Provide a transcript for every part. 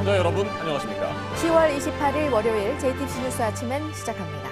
시청자 여러분 안녕하십니까? 10월 28일 월요일 JTBC 뉴스 아침엔 시작합니다.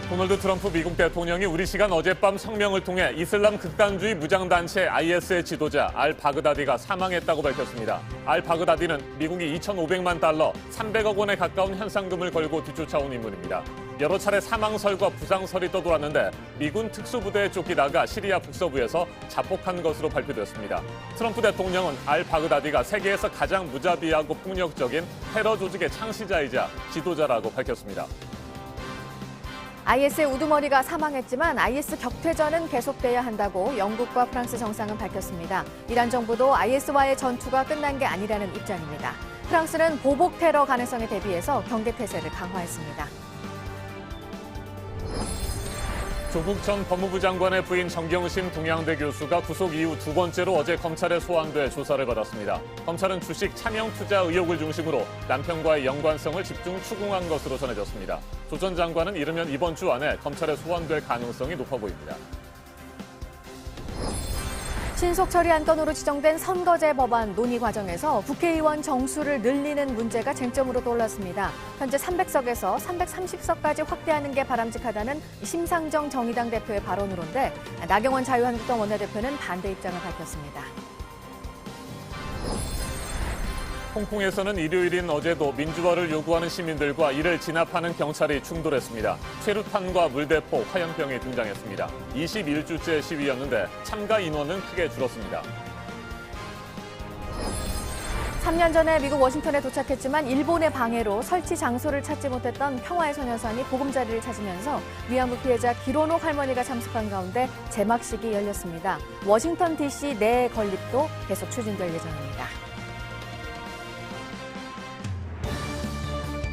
도널드 트럼프 미국 대통령이 우리 시간 어젯밤 성명을 통해 이슬람 극단주의 무장단체 IS의 지도자 알-바그다디가 사망했다고 밝혔습니다. 알-바그다디는 미국이 2,500만 달러, 300억 원에 가까운 현상금을 걸고 뒤쫓아온 인물입니다. 여러 차례 사망설과 부상설이 떠돌았는데 미군 특수부대에 쫓기다가 시리아 북서부에서 자폭한 것으로 발표됐습니다. 트럼프 대통령은 알-바그다디가 세계에서 가장 무자비하고 폭력적인 테러 조직의 창시자이자 지도자라고 밝혔습니다. IS의 우두머리가 사망했지만 IS 격퇴전은 계속돼야 한다고 영국과 프랑스 정상은 밝혔습니다. 이란 정부도 IS와의 전투가 끝난 게 아니라는 입장입니다. 프랑스는 보복 테러 가능성에 대비해서 경계태세를 강화했습니다. 조국 전 법무부 장관의 부인 정경심 동양대 교수가 구속 이후 두 번째로 어제 검찰에 소환돼 조사를 받았습니다. 검찰은 주식 차명 투자 의혹을 중심으로 남편과의 연관성을 집중 추궁한 것으로 전해졌습니다. 조 전 장관은 이르면 이번 주 안에 검찰에 소환될 가능성이 높아 보입니다. 신속 처리 안건으로 지정된 선거제 법안 논의 과정에서 국회의원 정수를 늘리는 문제가 쟁점으로 떠올랐습니다. 현재 300석에서 330석까지 확대하는 게 바람직하다는 심상정 정의당 대표의 발언으로인데 나경원 자유한국당 원내대표는 반대 입장을 밝혔습니다. 홍콩에서는 일요일인 어제도 민주화를 요구하는 시민들과 이를 진압하는 경찰이 충돌했습니다. 최루탄과 물대포, 화염병이 등장했습니다. 21주째 시위였는데 참가 인원은 크게 줄었습니다. 3년 전에 미국 워싱턴에 도착했지만 일본의 방해로 설치 장소를 찾지 못했던 평화의 소녀상이 보금자리를 찾으면서 위안부 피해자 기로녹 할머니가 참석한 가운데 제막식이 열렸습니다. 워싱턴 DC 내 건립도 계속 추진될 예정입니다.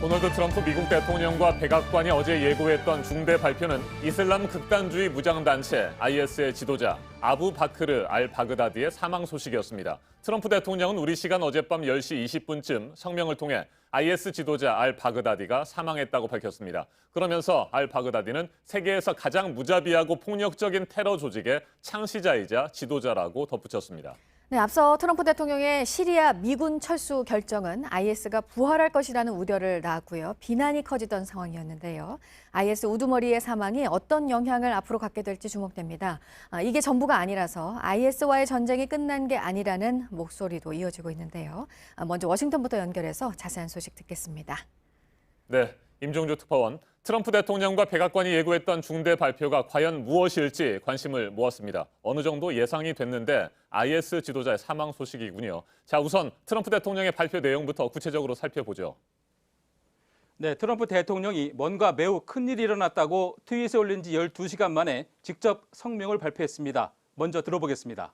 도널드 트럼프 미국 대통령과 백악관이 어제 예고했던 중대 발표는 이슬람 극단주의 무장단체 IS의 지도자 아부 바크르 알-바그다디의 사망 소식이었습니다. 트럼프 대통령은 우리 시간 어젯밤 10시 20분쯤 성명을 통해 IS 지도자 알-바그다디가 사망했다고 밝혔습니다. 그러면서 알-바그다디는 세계에서 가장 무자비하고 폭력적인 테러 조직의 창시자이자 지도자라고 덧붙였습니다. 네, 앞서 트럼프 대통령의 시리아 미군 철수 결정은 IS가 부활할 것이라는 우려를 낳았고요. 비난이 커지던 상황이었는데요. IS 우두머리의 사망이 어떤 영향을 앞으로 갖게 될지 주목됩니다. 이게 전부가 아니라서 IS와의 전쟁이 끝난 게 아니라는 목소리도 이어지고 있는데요. 먼저 워싱턴부터 연결해서 자세한 소식 듣겠습니다. 네, 임종주 특파원. 트럼프 대통령과 백악관이 예고했던 중대 발표가 과연 무엇일지 관심을 모았습니다. 어느 정도 예상이 됐는데 IS 지도자의 사망 소식이군요. 자, 우선 트럼프 대통령의 발표 내용부터 구체적으로 살펴보죠. 네, 트럼프 대통령이 뭔가 매우 큰일이 일어났다고 트윗에 올린 지 12시간 만에 직접 성명을 발표했습니다. 먼저 들어보겠습니다.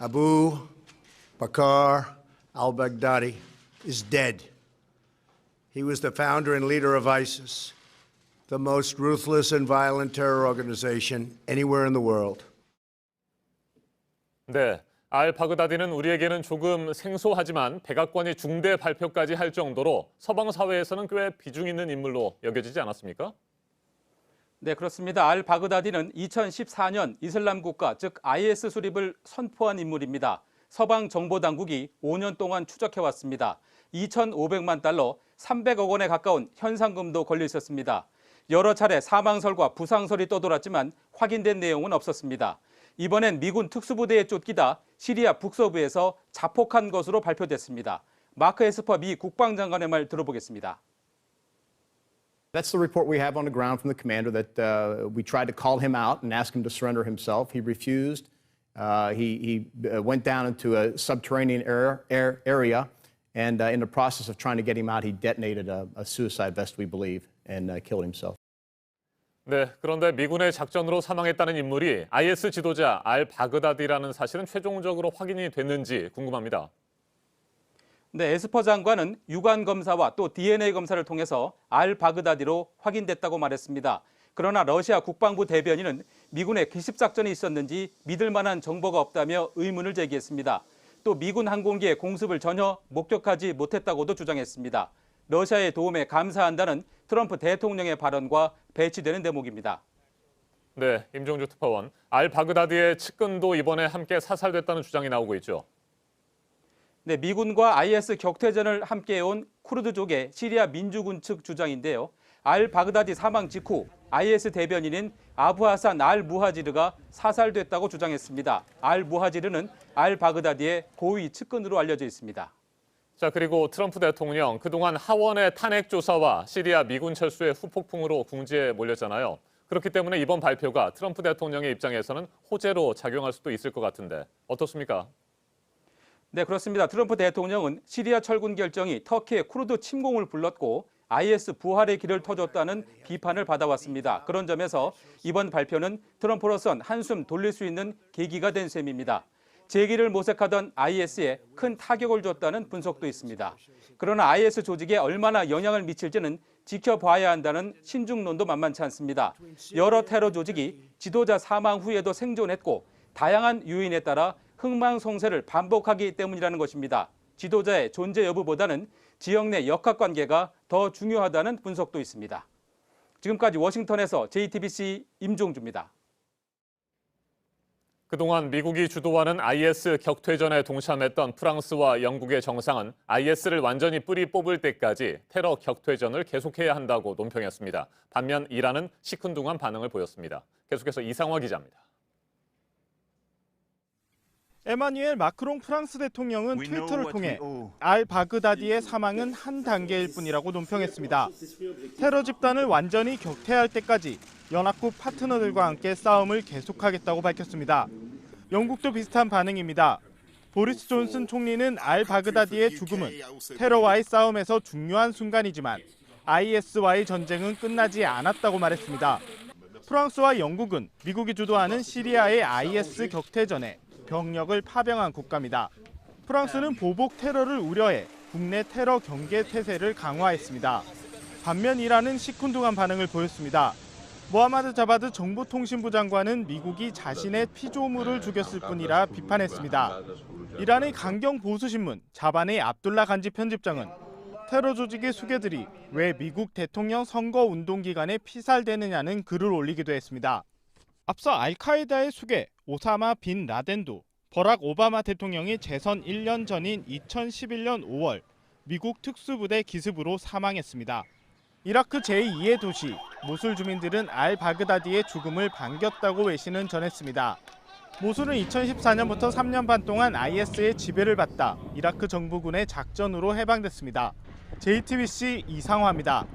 Abu Bakr al-Baghdadi is dead. He was the founder and leader of ISIS, the most ruthless and violent terror organization anywhere in the world. 네, 알-바그다디는 우리에게는 조금 생소하지만 백악관이 중대 발표까지 할 정도로 서방 사회에서는 꽤 비중 있는 인물로 여겨지지 않았습니까? 네, 그렇습니다. 알-바그다디는 2014년 이슬람 국가, 즉 IS 수립을 선포한 인물입니다. 서방 정보당국이 5년 동안 추적해왔습니다. 2,500만 달러, 300억 원에 가까운 현상금도 걸려 있었습니다. 여러 차례 사망설과 부상설이 떠돌았지만 확인된 내용은 없었습니다. 이번엔 미군 특수부대에 쫓기다 시리아 북서부에서 자폭한 것으로 발표됐습니다. 마크 에스퍼 미 국방장관의 말 들어보겠습니다. That's the report we have on the ground from the commander that we tried to call him out and ask him to surrender himself. He refused. He went down into a subterranean area. And in the process of trying to get him out, he detonated a suicide vest, we believe, and killed himself. 네, 그런데 미군의 작전으로 사망했다는 인물이 IS 지도자 알-바그다디라는 사실은 최종적으로 확인이 됐는지 궁금합니다. 네, 에스퍼 장관은 유관 검사와 또 DNA 검사를 통해서 알-바그다디로 확인됐다고 말했습니다. 그러나 러시아 국방부 대변인은 미군의 기습작전이 있었는지 믿을 만한 정보가 없다며 의문을 제기했습니다. 또 미군 항공기의 공습을 전혀 목격하지 못했다고도 주장했습니다. 러시아의 도움에 감사한다는 트럼프 대통령의 발언과 배치되는 대목입니다. 네, 임종주 특파원. 알-바그다디의 측근도 이번에 함께 사살됐다는 주장이 나오고 있죠. 네, 미군과 IS 격퇴전을 함께해온 쿠르드족의 시리아 민주군 측 주장인데요. 알 바그다디 사망 직후 IS 대변인인 아부 하산 알 무하지르가 사살됐다고 주장했습니다. 알 무하지르는 알 바그다디의 고위 측근으로 알려져 있습니다. 자, 그리고 트럼프 대통령 그동안 하원의 탄핵 조사와 시리아 미군 철수의 후폭풍으로 궁지에 몰렸잖아요. 그렇기 때문에 이번 발표가 트럼프 대통령의 입장에서는 호재로 작용할 수도 있을 것 같은데 어떻습니까? 네, 그렇습니다. 트럼프 대통령은 시리아 철군 결정이 터키의 쿠르드 침공을 불렀고 IS 부활의 길을 터줬다는 비판을 받아왔습니다. 그런 점에서 이번 발표는 트럼프로선 한숨 돌릴 수 있는 계기가 된 셈입니다. 재기를 모색하던 IS에 큰 타격을 줬다는 분석도 있습니다. 그러나 IS 조직에 얼마나 영향을 미칠지는 지켜봐야 한다는 신중론도 만만치 않습니다. 여러 테러 조직이 지도자 사망 후에도 생존했고 다양한 요인에 따라 흥망성쇠를 반복하기 때문이라는 것입니다. 지도자의 존재 여부보다는 지역 내 역학관계가 더 중요하다는 분석도 있습니다. 지금까지 워싱턴에서 JTBC 임종주입니다. 그동안 미국이 주도하는 IS 격퇴전에 동참했던 프랑스와 영국의 정상은 IS를 완전히 뿌리 뽑을 때까지 테러 격퇴전을 계속해야 한다고 논평했습니다. 반면 이란은 시큰둥한 반응을 보였습니다. 계속해서 이상화 기자입니다. 에마뉘엘 마크롱 프랑스 대통령은 트위터를 통해 알 바그다디의 사망은 한 단계일 뿐이라고 논평했습니다. 테러 집단을 완전히 격퇴할 때까지 연합국 파트너들과 함께 싸움을 계속하겠다고 밝혔습니다. 영국도 비슷한 반응입니다. 보리스 존슨 총리는 알 바그다디의 죽음은 테러와의 싸움에서 중요한 순간이지만 IS와의 전쟁은 끝나지 않았다고 말했습니다. 프랑스와 영국은 미국이 주도하는 시리아의 IS 격퇴전에 병력을 파병한 국가입니다. 프랑스는 보복 테러를 우려해 국내 테러 경계 태세를 강화했습니다. 반면 이란은 시큰둥한 반응을 보였습니다. 모하마드 자바드 정보통신부 장관은 미국이 자신의 피조물을 죽였을 뿐이라 비판했습니다. 이란의 강경 보수신문 자반의 압둘라 간지 편집장은 테러 조직의 수괴들이 왜 미국 대통령 선거 운동 기간에 피살되느냐는 글을 올리기도 했습니다. 앞서 알카에다의 수괴 오사마 빈 라덴도 버락 오바마 대통령이 재선 1년 전인 2011년 5월 미국 특수부대 기습으로 사망했습니다. 이라크 제2의 도시 모술 주민들은 알 바그다디의 죽음을 반겼다고 외신은 전했습니다. 모술은 2014년부터 3년 반 동안 IS의 지배를 받다 이라크 정부군의 작전으로 해방됐습니다. JTBC 이상화입니다.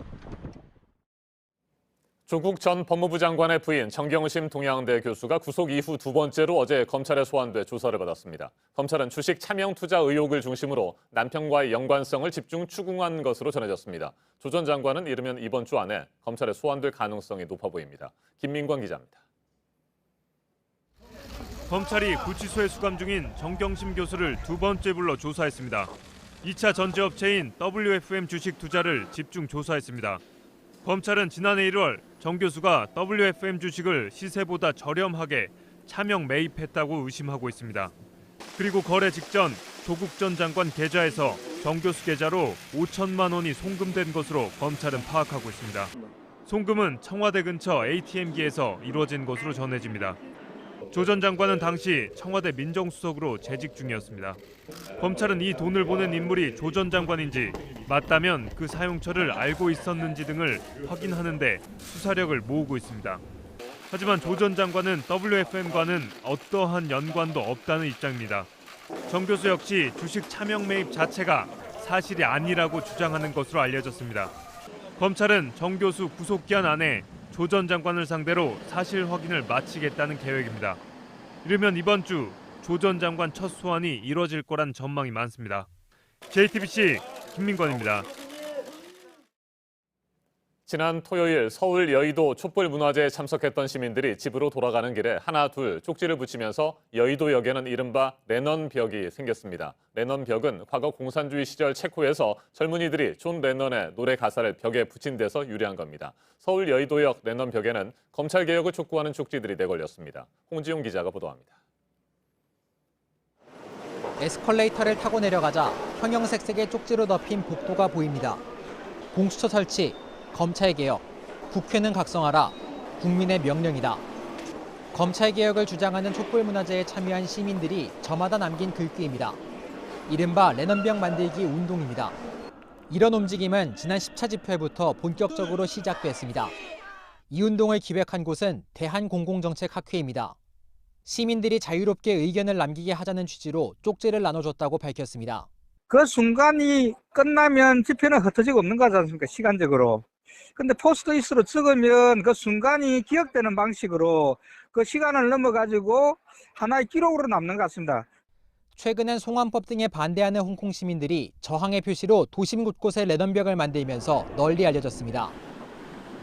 조국 전 법무부 장관의 부인 정경심 동양대 교수가 구속 이후 두 번째로 어제 검찰에 소환돼 조사를 받았습니다. 검찰은 주식 차명 투자 의혹을 중심으로 남편과의 연관성을 집중 추궁한 것으로 전해졌습니다. 조 전 장관은 이르면 이번 주 안에 검찰에 소환될 가능성이 높아 보입니다. 김민권 기자입니다. 검찰이 구치소에 수감 중인 정경심 교수를 두 번째 불러 조사했습니다. 2차 전지업체인 WFM 주식 투자를 집중 조사했습니다. 검찰은 지난해 1월 정 교수가 WFM 주식을 시세보다 저렴하게 차명 매입했다고 의심하고 있습니다. 그리고 거래 직전 조국 전 장관 계좌에서 정 교수 계좌로 5천만 원이 송금된 것으로 검찰은 파악하고 있습니다. 송금은 청와대 근처 ATM기에서 이루어진 것으로 전해집니다. 조 전 장관은 당시 청와대 민정수석으로 재직 중이었습니다. 검찰은 이 돈을 보낸 인물이 조 전 장관인지 맞다면 그 사용처를 알고 있었는지 등을 확인하는 데 수사력을 모으고 있습니다. 하지만 조 전 장관은 WFM과는 어떠한 연관도 없다는 입장입니다. 정 교수 역시 주식 차명 매입 자체가 사실이 아니라고 주장하는 것으로 알려졌습니다. 검찰은 정 교수 구속기한 안에 조 전 장관을 상대로 사실 확인을 마치겠다는 계획입니다. 이르면 이번 주 조 전 장관 첫 소환이 이뤄질 거란 전망이 많습니다. JTBC 김민권입니다. 지난 토요일 서울 여의도 촛불문화제에 참석했던 시민들이 집으로 돌아가는 길에 하나 둘 쪽지를 붙이면서 여의도역에는 이른바 레넌벽이 생겼습니다. 레넌벽은 과거 공산주의 시절 체코에서 젊은이들이 존 레넌의 노래 가사를 벽에 붙인 데서 유래한 겁니다. 서울 여의도역 레넌벽에는 검찰개혁을 촉구하는 쪽지들이 내걸렸습니다. 홍지용 기자가 보도합니다. 에스컬레이터를 타고 내려가자 형형색색의 쪽지로 덮인 복도가 보입니다. 공수처 설치, 검찰개혁, 국회는 각성하라, 국민의 명령이다. 검찰개혁을 주장하는 촛불문화제에 참여한 시민들이 저마다 남긴 글귀입니다. 이른바 레넌병 만들기 운동입니다. 이런 움직임은 지난 10차 집회부터 본격적으로 시작됐습니다. 이 운동을 기획한 곳은 대한공공정책학회입니다. 시민들이 자유롭게 의견을 남기게 하자는 취지로 쪽지를 나눠줬다고 밝혔습니다. 그 순간이 끝나면 집회는 흩어지고 없는 거지 않습니까? 시간적으로. 근데 포스트잇으로 적으면 그 순간이 기억되는 방식으로 그 시간을 넘어가지고 하나의 기록으로 남는 것 같습니다. 최근엔 송환법 등에 반대하는 홍콩 시민들이 저항의 표시로 도심 곳곳에 레넌벽을 만들면서 널리 알려졌습니다.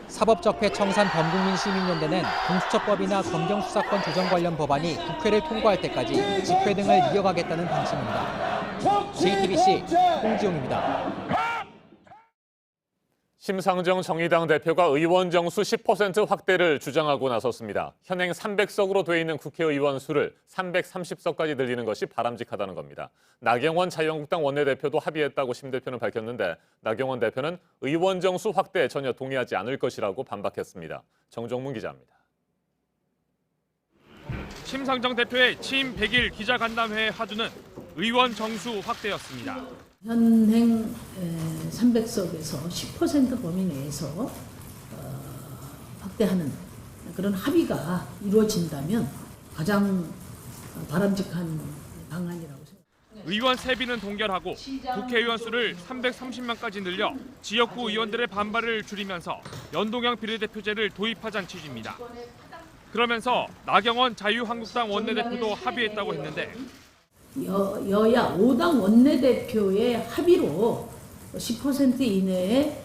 사법적폐 청산 범국민 시민연대는 공수처법이나 검경수사권 조정 관련 법안이 국회를 통과할 때까지 집회 등을 이어가겠다는 방침입니다. JTBC 홍지용입니다. 심상정 정의당 대표가 의원 정수 10% 확대를 주장하고 나섰습니다. 현행 300석으로 돼 있는 국회의원 수를 330석까지 늘리는 것이 바람직하다는 겁니다. 나경원 자유한국당 원내대표도 합의했다고 심 대표는 밝혔는데 나경원 대표는 의원 정수 확대에 전혀 동의하지 않을 것이라고 반박했습니다. 정종문 기자입니다. 심상정 대표의 취임 100일 기자간담회의 화두는 의원 정수 확대였습니다. 현행 300석에서 10% 범위 내에서 확대하는 그런 합의가 이루어진다면 가장 바람직한 방안이라고 생각합니다. 의원 세비는 동결하고 국회의원 수를 330명까지 늘려 지역구 의원들의 반발을 줄이면서 연동형 비례대표제를 도입하자는 취지입니다. 그러면서 나경원 자유한국당 원내대표도 합의했다고 했는데 여야 5당 원내대표의 합의로 10% 이내의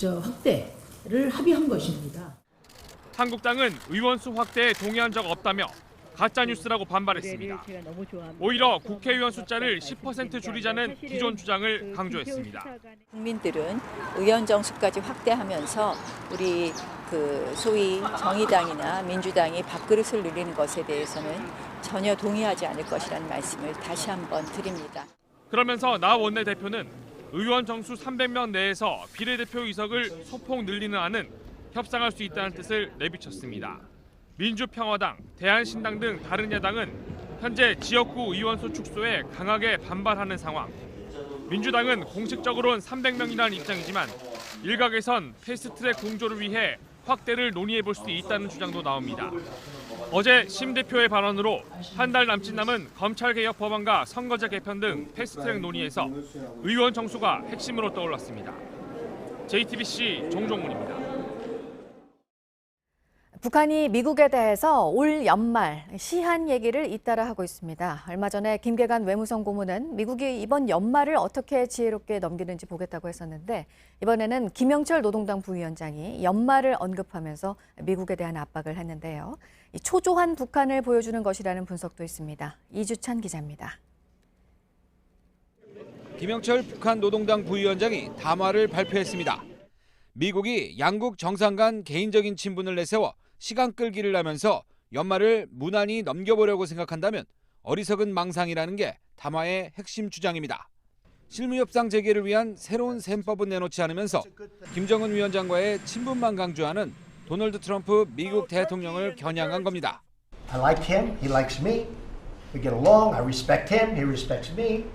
확대를 합의한 것입니다. 한국당은 의원수 확대에 동의한 적 없다며 가짜뉴스라고 반발했습니다. 오히려 국회의원 숫자를 10% 줄이자는 기존 주장을 강조했습니다. 국민들은 의원 정수까지 확대하면서 우리 소위 정의당이나 민주당이 밥그릇을 누리는 것에 대해서는 전혀 동의하지 않을 것이라는 말씀을 다시 한번 드립니다. 그러면서 나 원내대표는 의원 정수 300명 내에서 비례대표 의석을 소폭 늘리는 안은 협상할 수 있다는 뜻을 내비쳤습니다. 민주평화당, 대한신당 등 다른 야당은 현재 지역구 의원수 축소에 강하게 반발하는 상황. 민주당은 공식적으로는 300명이라는 입장이지만 일각에선 패스트트랙 공조를 위해 확대를 논의해볼 수 있다는 주장도 나옵니다. 어제 심 대표의 발언으로 한 달 남짓 남은 검찰개혁 법안과 선거제 개편 등 패스트트랙 논의에서 의원 정수가 핵심으로 떠올랐습니다. JTBC 정종문입니다. 북한이 미국에 대해서 올 연말 시한 얘기를 잇따라 하고 있습니다. 얼마 전에 김계관 외무성 고문은 미국이 이번 연말을 어떻게 지혜롭게 넘기는지 보겠다고 했었는데 이번에는 김영철 노동당 부위원장이 연말을 언급하면서 미국에 대한 압박을 했는데요. 초조한 북한을 보여주는 것이라는 분석도 있습니다. 이주찬 기자입니다. 김영철 북한 노동당 부위원장이 담화를 발표했습니다. 미국이 양국 정상 간 개인적인 친분을 내세워 시간 끌기를 하면서 연말을 무난히 넘겨보려고 생각한다면 어리석은 망상이라는 게 담화의 핵심 주장입니다. 실무협상 재개를 위한 새로운 셈법은 내놓지 않으면서 김정은 위원장과의 친분만 강조하는 도널드 트럼프 미국 대통령을 겨냥한 겁니다. I like him, he likes me. We get along, I respect him, he respects me.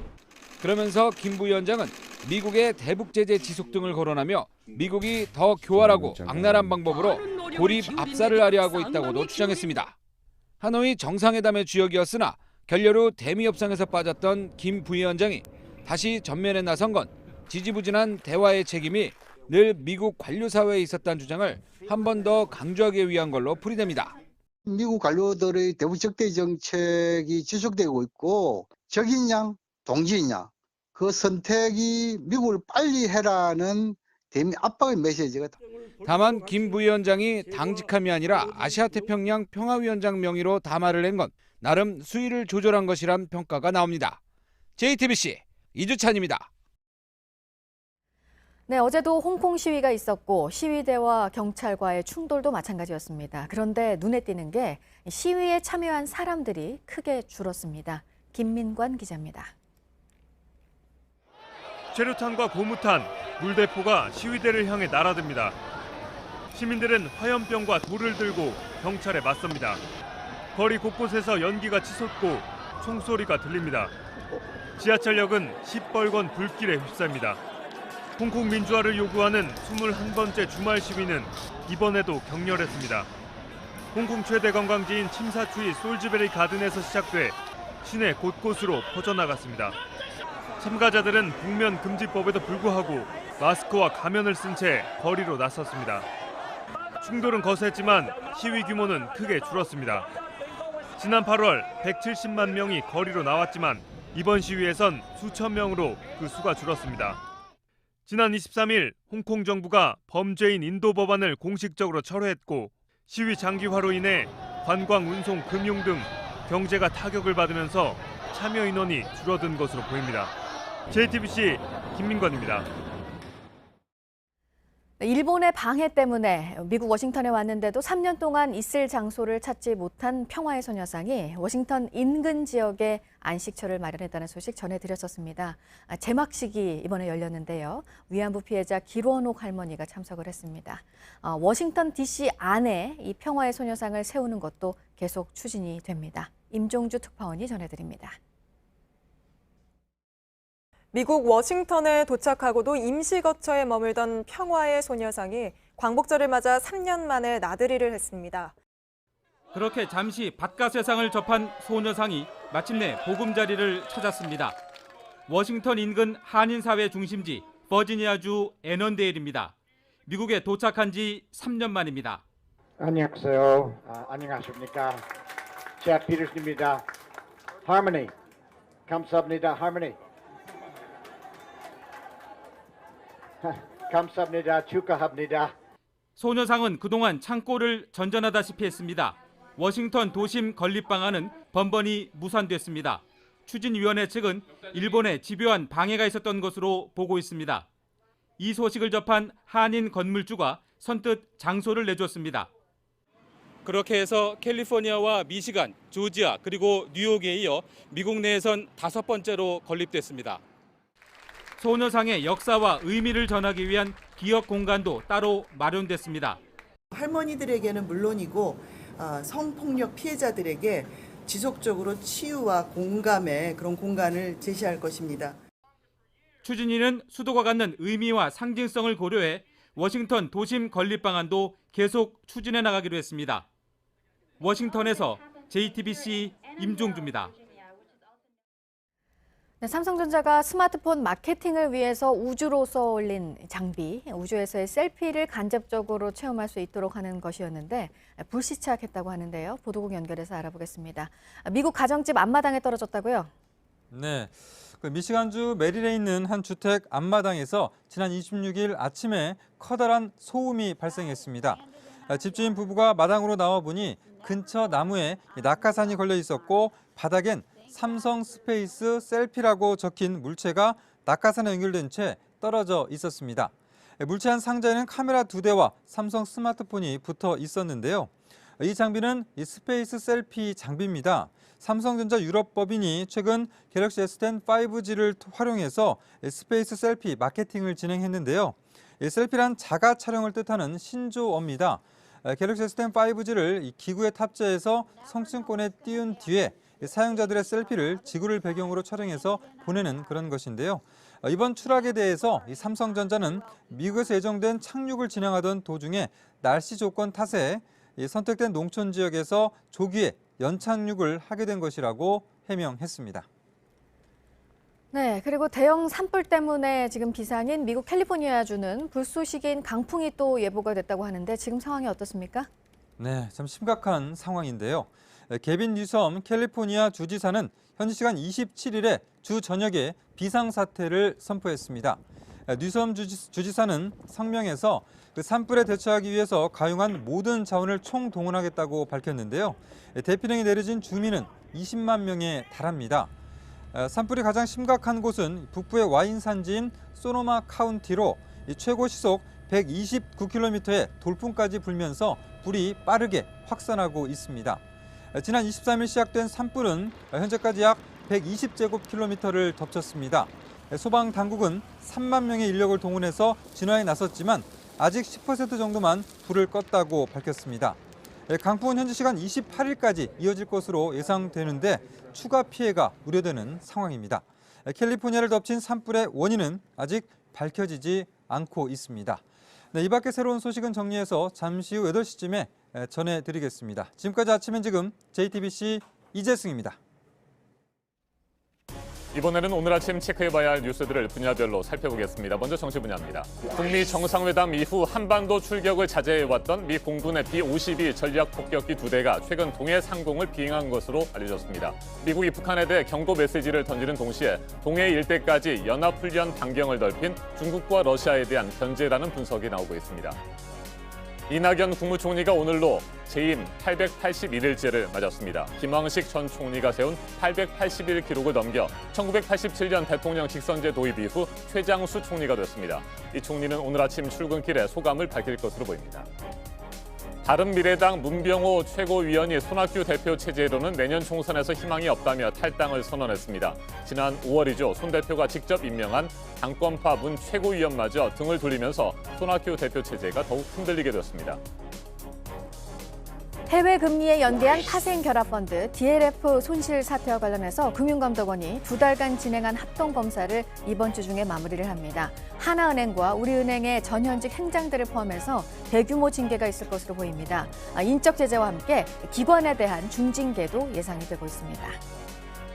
그러면서 김 부위원장은 미국의 대북 제재 지속 등을 거론하며 미국이 더 교활하고 악랄한 방법으로 고립 압살을 하려 하고 있다고도 주장했습니다. 하노이 정상회담의 주역이었으나 결렬 후 대미 협상에서 빠졌던 김 부위원장이 다시 전면에 나선 건 지지부진한 대화의 책임이 늘 미국 관료 사회에 있었다는 주장을 한 번 더 강조하기 위한 걸로 풀이됩니다. 미국 관료들의 대북 적대 정책이 지속되고 있고 적이냐 동지이냐 그 선택이 미국을 빨리 해라는 대미 압박의 메시지가. 다만 김 부위원장이 당직함이 아니라 아시아태평양 평화위원장 명의로 담화를 낸 건 나름 수위를 조절한 것이란 평가가 나옵니다. JTBC 이주찬입니다. 네, 어제도 홍콩 시위가 있었고 시위대와 경찰과의 충돌도 마찬가지였습니다. 그런데 눈에 띄는 게 시위에 참여한 사람들이 크게 줄었습니다. 김민관 기자입니다. 최루탄과 고무탄, 물대포가 시위대를 향해 날아듭니다. 시민들은 화염병과 돌을 들고 경찰에 맞섭니다. 거리 곳곳에서 연기가 치솟고 총소리가 들립니다. 지하철역은 시뻘건 불길에 휩싸입니다. 홍콩 민주화를 요구하는 21번째 주말 시위는 이번에도 격렬했습니다. 홍콩 최대 관광지인 침사추이 솔즈베리 가든에서 시작돼 시내 곳곳으로 퍼져나갔습니다. 참가자들은 복면 금지법에도 불구하고 마스크와 가면을 쓴 채 거리로 나섰습니다. 충돌은 거셌지만 시위 규모는 크게 줄었습니다. 지난 8월 170만 명이 거리로 나왔지만 이번 시위에선 수천 명으로 그 수가 줄었습니다. 지난 23일 홍콩 정부가 범죄인 인도 법안을 공식적으로 철회했고 시위 장기화로 인해 관광, 운송, 금융 등 경제가 타격을 받으면서 참여 인원이 줄어든 것으로 보입니다. JTBC 김민관입니다. 일본의 방해 때문에 미국 워싱턴에 왔는데도 3년 동안 있을 장소를 찾지 못한 평화의 소녀상이 워싱턴 인근 지역에 안식처를 마련했다는 소식 전해드렸었습니다. 제막식이 이번에 열렸는데요. 위안부 피해자 길원옥 할머니가 참석을 했습니다. 워싱턴 DC 안에 이 평화의 소녀상을 세우는 것도 계속 추진이 됩니다. 임종주 특파원이 전해드립니다. 미국 워싱턴에 도착하고도 임시 거처에 머물던 평화의 소녀상이 광복절을 맞아 3년 만에 나들이를 했습니다. 그렇게 잠시 바깥 세상을 접한 소녀상이 마침내 보금자리를 찾았습니다. 워싱턴 인근 한인사회 중심지 버지니아주 애넌데일입니다. 미국에 도착한 지 3년 만입니다. 안녕하세요. 안녕하십니까. 잭 피터슨입니다. 하모니. 감사합니다. 하모니. 감사합니다. 축하합니다. 소녀상은 그동안 창고를 전전하다시피 했습니다. 워싱턴 도심 건립 방안은 번번이 무산됐습니다. 추진위원회 측은 일본에 집요한 방해가 있었던 것으로 보고 있습니다. 이 소식을 접한 한인 건물주가 선뜻 장소를 내줬습니다. 그렇게 해서 캘리포니아와 미시간, 조지아 그리고 뉴욕에 이어 미국 내에선 5번째로 건립됐습니다. 소녀상의 역사와 의미를 전하기 위한 기억 공간도 따로 마련됐습니다. 할머니들에게는 물론이고 성폭력 피해자들에게 지속적으로 치유와 공감의 그런 공간을 제시할 것입니다. 추진위는 수도가 갖는 의미와 상징성을 고려해 워싱턴 도심 건립 방안도 계속 추진해 나가기로 했습니다. 워싱턴에서 JTBC 임종주입니다. 네, 삼성전자가 스마트폰 마케팅을 위해서 우주로 쏘아올린 장비, 우주에서의 셀피를 간접적으로 체험할 수 있도록 하는 것이었는데 불시착했다고 하는데요. 보도국 연결해서 알아보겠습니다. 미국 가정집 앞마당에 떨어졌다고요? 네, 미시간주 메릴에 있는 한 주택 앞마당에서 지난 26일 아침에 커다란 소음이 발생했습니다. 집주인 부부가 마당으로 나와 보니 근처 나무에 낙하산이 걸려 있었고 바닥엔 삼성 스페이스 셀피라고 적힌 물체가 낙하산에 연결된 채 떨어져 있었습니다. 물체 한 상자에는 카메라 2대와 삼성 스마트폰이 붙어 있었는데요. 이 장비는 스페이스 셀피 장비입니다. 삼성전자 유럽 법인이 최근 갤럭시 S10 5G를 활용해서 스페이스 셀피 마케팅을 진행했는데요. 셀피란 자가 촬영을 뜻하는 신조어입니다. 갤럭시 S10 5G를 기구에 탑재해서 성층권에 띄운 뒤에 사용자들의 셀피를 지구를 배경으로 촬영해서 보내는 그런 것인데요. 이번 추락에 대해서 삼성전자는 미국에서 예정된 착륙을 진행하던 도중에 날씨 조건 탓에 선택된 농촌 지역에서 조기에 연착륙을 하게 된 것이라고 해명했습니다. 네, 그리고 대형 산불 때문에 지금 비상인 미국 캘리포니아주는 불쏘시개인 강풍이 또 예보가 됐다고 하는데 지금 상황이 어떻습니까? 네, 참 심각한 상황인데요. 개빈 뉴섬 캘리포니아 주지사는 현지 시간 27일에 주 저녁에 비상사태를 선포했습니다. 뉴섬 주지사는 성명에서 산불에 대처하기 위해서 가용한 모든 자원을 총동원하겠다고 밝혔는데요. 대피령이 내려진 주민은 20만 명에 달합니다. 산불이 가장 심각한 곳은 북부의 와인 산지인 소노마 카운티로 최고 시속 129km의 돌풍까지 불면서 불이 빠르게 확산하고 있습니다. 지난 23일 시작된 산불은 현재까지 약 120제곱킬로미터를 덮쳤습니다. 소방 당국은 3만 명의 인력을 동원해서 진화에 나섰지만 아직 10% 정도만 불을 껐다고 밝혔습니다. 강풍은 현지 시간 28일까지 이어질 것으로 예상되는데 추가 피해가 우려되는 상황입니다. 캘리포니아를 덮친 산불의 원인은 아직 밝혀지지 않고 있습니다. 네, 이 밖에 새로운 소식은 정리해서 잠시 후 8시쯤에 전해드리겠습니다. 지금까지 아침엔 지금 JTBC 이재승입니다. 이번에는 오늘 아침 체크해봐야 할 뉴스들을 분야별로 살펴보겠습니다. 먼저 정치 분야입니다. 북미 정상회담 이후 한반도 출격을 자제해왔던 미 공군의 B-52 전략 폭격기 2대가 최근 동해 상공을 비행한 것으로 알려졌습니다. 미국이 북한에 대해 경고 메시지를 던지는 동시에 동해 일대까지 연합훈련 반경을 넓힌 중국과 러시아에 대한 견제라는 분석이 나오고 있습니다. 이낙연 국무총리가 오늘로 재임 881일째를 맞았습니다. 김황식 전 총리가 세운 880일 기록을 넘겨 1987년 대통령 직선제 도입 이후 최장수 총리가 됐습니다. 이 총리는 오늘 아침 출근길에 소감을 밝힐 것으로 보입니다. 바른미래당 문병호 최고위원이 손학규 대표 체제로는 내년 총선에서 희망이 없다며 탈당을 선언했습니다. 지난 5월이죠. 손 대표가 직접 임명한 당권파 문 최고위원마저 등을 돌리면서 손학규 대표 체제가 더욱 흔들리게 됐습니다. 해외 금리에 연계한 파생 결합 펀드 DLF 손실 사태와 관련해서 금융감독원이 2달간 진행한 합동 검사를 이번 주 중에 마무리를 합니다. 하나은행과 우리은행의 전현직 행장들을 포함해서 대규모 징계가 있을 것으로 보입니다. 인적 제재와 함께 기관에 대한 중징계도 예상이 되고 있습니다.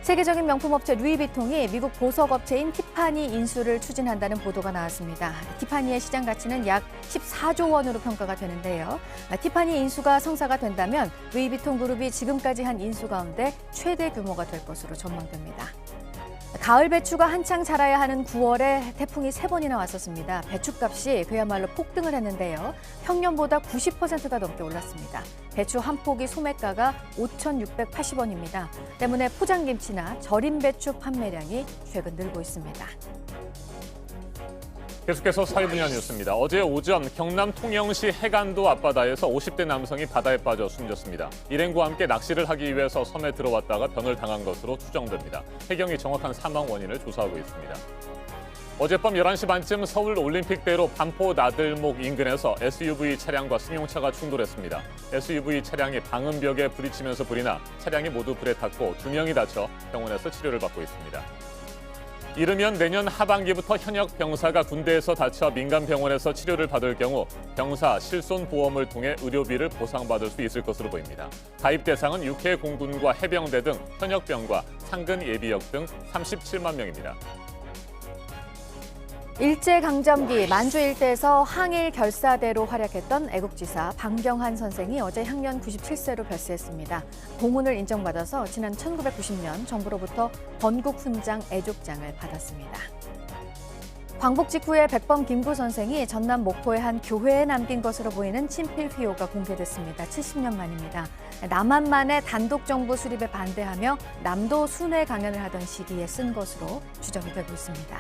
세계적인 명품업체 루이비통이 미국 보석업체인 티파니 인수를 추진한다는 보도가 나왔습니다. 티파니의 시장 가치는 약 14조 원으로 평가가 되는데요. 티파니 인수가 성사가 된다면 루이비통 그룹이 지금까지 한 인수 가운데 최대 규모가 될 것으로 전망됩니다. 가을 배추가 한창 자라야 하는 9월에 태풍이 3번이나 왔었습니다. 배추값이 그야말로 폭등을 했는데요. 평년보다 90%가 넘게 올랐습니다. 배추 한 포기 소매가가 5,680원입니다. 때문에 포장김치나 절임 배추 판매량이 최근 늘고 있습니다. 계속해서 사회 분야 뉴스입니다. 어제 오전 경남 통영시 해관도 앞바다에서 50대 남성이 바다에 빠져 숨졌습니다. 일행과 함께 낚시를 하기 위해서 섬에 들어왔다가 변을 당한 것으로 추정됩니다. 해경이 정확한 사망 원인을 조사하고 있습니다. 어젯밤 11시 반쯤 서울 올림픽대로 반포 나들목 인근에서 SUV 차량과 승용차가 충돌했습니다. SUV 차량이 방음벽에 부딪히면서 불이 나 차량이 모두 불에 탔고 2명이 다쳐 병원에서 치료를 받고 있습니다. 이르면 내년 하반기부터 현역 병사가 군대에서 다쳐 민간 병원에서 치료를 받을 경우 병사 실손보험을 통해 의료비를 보상받을 수 있을 것으로 보입니다. 가입 대상은 육해 공군과 해병대 등 현역병과 상근 예비역 등 37만 명입니다. 일제강점기 만주 일대에서 항일 결사대로 활약했던 애국지사 방경한 선생이 어제 향년 97세로 별세했습니다. 공훈을 인정받아서 지난 1990년 정부로부터 건국훈장 애족장을 받았습니다. 광복 직후에 백범 김구 선생이 전남 목포의 한 교회에 남긴 것으로 보이는 친필 휘호가 공개됐습니다. 70년 만입니다. 남한만의 단독 정부 수립에 반대하며 남도 순회 강연을 하던 시기에 쓴 것으로 추정이 되고 있습니다.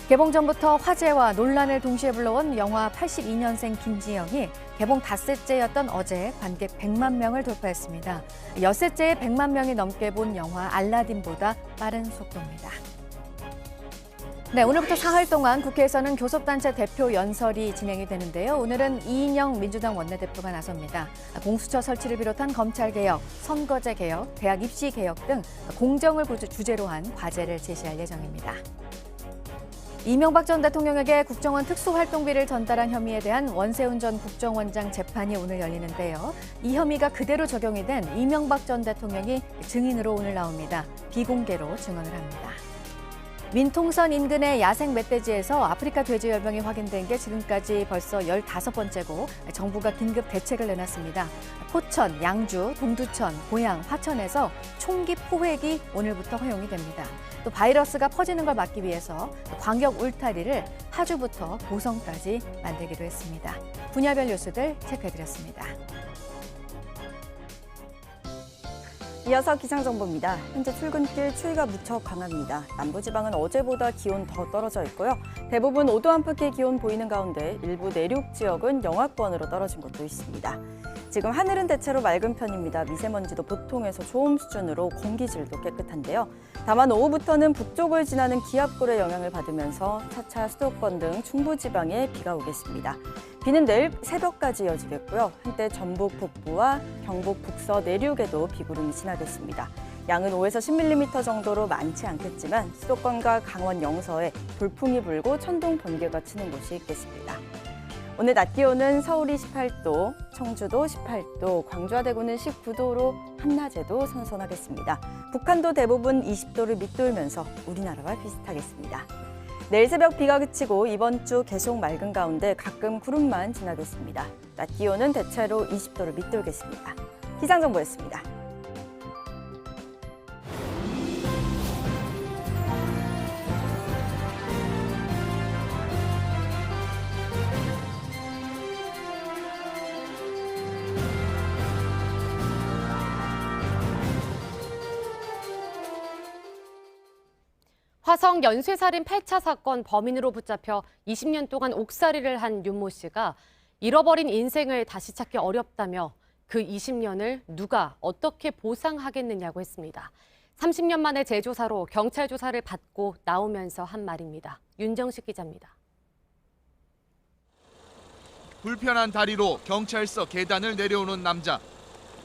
개봉 전부터 화제와 논란을 동시에 불러온 영화 82년생 김지영이 개봉 닷새째였던 어제 관객 100만 명을 돌파했습니다. 엿새째에 100만 명이 넘게 본 영화 알라딘보다 빠른 속도입니다. 네, 오늘부터 사흘 동안 국회에서는 교섭단체 대표 연설이 진행이 되는데요. 오늘은 이인영 민주당 원내대표가 나섭니다. 공수처 설치를 비롯한 검찰개혁, 선거제 개혁, 대학 입시 개혁 등 공정을 주제로 한 과제를 제시할 예정입니다. 이명박 전 대통령에게 국정원 특수활동비를 전달한 혐의에 대한 원세훈 전 국정원장 재판이 오늘 열리는데요. 이 혐의가 그대로 적용이 된 이명박 전 대통령이 증인으로 오늘 나옵니다. 비공개로 증언을 합니다. 민통선 인근의 야생 멧돼지에서 아프리카 돼지열병이 확인된 게 지금까지 벌써 15번째고 정부가 긴급 대책을 내놨습니다. 포천, 양주, 동두천, 고양, 화천에서 총기 포획이 오늘부터 허용이 됩니다. 또 바이러스가 퍼지는 걸 막기 위해서 광역 울타리를 파주부터 고성까지 만들기로 했습니다. 분야별 뉴스들 체크해드렸습니다. 이어서 기상정보입니다. 현재 출근길 추위가 무척 강합니다. 남부지방은 어제보다 기온 더 떨어져 있고요. 대부분 5도 안팎의 기온 보이는 가운데 일부 내륙 지역은 영하권으로 떨어진 곳도 있습니다. 지금 하늘은 대체로 맑은 편입니다. 미세먼지도 보통에서 좋음 수준으로 공기질도 깨끗한데요. 다만 오후부터는 북쪽을 지나는 기압골의 영향을 받으면서 차차 수도권 등 중부지방에 비가 오겠습니다. 비는 내일 새벽까지 이어지겠고요. 한때 전북 북부와 경북 북서 내륙에도 비구름이 지나겠습니다. 양은 5에서 10mm 정도로 많지 않겠지만 수도권과 강원 영서에 돌풍이 불고 천둥 번개가 치는 곳이 있겠습니다. 오늘 낮 기온은 서울이 18도, 청주도 18도, 광주와 대구는 19도로 한낮에도 선선하겠습니다. 북한도 대부분 20도를 밑돌면서 우리나라와 비슷하겠습니다. 내일 새벽 비가 그치고 이번 주 계속 맑은 가운데 가끔 구름만 지나겠습니다. 낮 기온은 대체로 20도를 밑돌겠습니다. 기상정보였습니다. 화성 연쇄살인 8차 사건 범인으로 붙잡혀 20년 동안 옥살이를 한 윤모 씨가 잃어버린 인생을 다시 찾기 어렵다며 그 20년을 누가 어떻게 보상하겠느냐고 했습니다. 30년 만에 재조사로 경찰 조사를 받고 나오면서 한 말입니다. 윤정식 기자입니다. 불편한 다리로 경찰서 계단을 내려오는 남자.